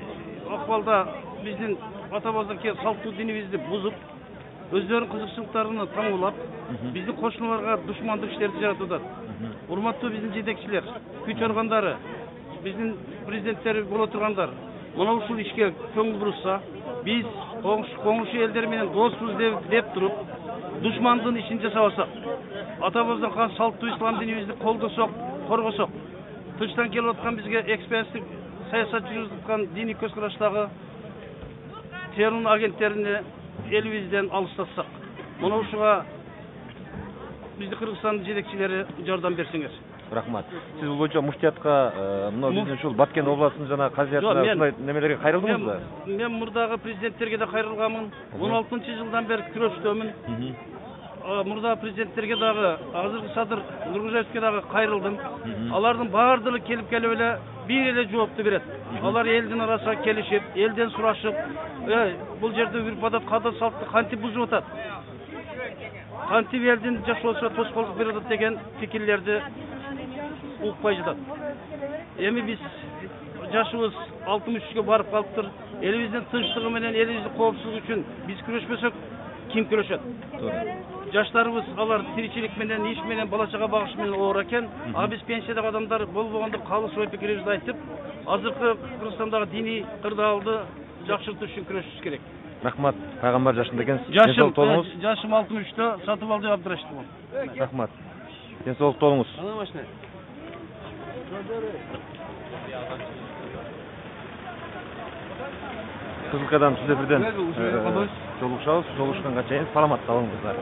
акыбалда биздин ата-бабадан келген салттуу динибизди бузуп, өздөрүнүн кызыкчылыктарын таңуулап, биздин кошуналарга душмандык иштерди жаратып атат. Урматтуу биздин жетекчилер, күч органдары, биздин президенттери боло тургандар, мына ушул ишке көңүл бурушса, биз коңшу элдер менен доспуз деп туруп, душмандын ишин жасабасак, ата-бабадан калган салттуу ислам динибизди колдосок, коргосок, тычтан келип аткан бизге экспансивдик саясат жүргүзүп аткан диний көз караштагы террор агенттерини элибизден алыстатсак, мына ушуга биздин Кыргызстандын жетекчилери жардам берсеңер. Рахмат. Сиз бул боюнча муфтиятка, мына биздин ушул Баткен областынын жана казиятына ушундай немелерге кайрылдыңызбы? Мен мурдагы президенттерге да кайрылганмын. 16-жылдан бери күрөштөмүн. Мурда президенттерге дагы, азыркы садыр Нургужаевке дагы кайрылдым. Алардын баардыгы келип эле бир эле жоопту берет. Алар элдин арасына келишип, элден сурашып, бул жерде үрп адат, каада салтты кантип бузуп атат? Кантип элдин жашоосуна тоскоолдук берип атат деген пикирлерди укпай жатат. Эми биз жашыбыз 63-кө барып калыптыр. Элибиздин тынчтыгы менен, элибиздин коопсуздугу үчүн биз күрөшпөсөк, ким күрөшөт? Жаштарыбыз алар тиричилик менен, иш менен, бала чага багыш менен оор экен. А биз пенсиядагы адамдар болбогондо калыс ой пикирибизди айтып, азыркы Кыргызстандагы диний кырдаалды жакшыртуу үчүн күрөшүбүз керек. Рахмат. Пайгамбар жашында экенсиз. Жашым 63-тө Сатыбалды Абдырашевмун. Рахмат. Денсаулыкта болуңуз. Кызылкадан түз эфирден жолугушабыз. Жолугушканга чейин саламатта болуңуздар.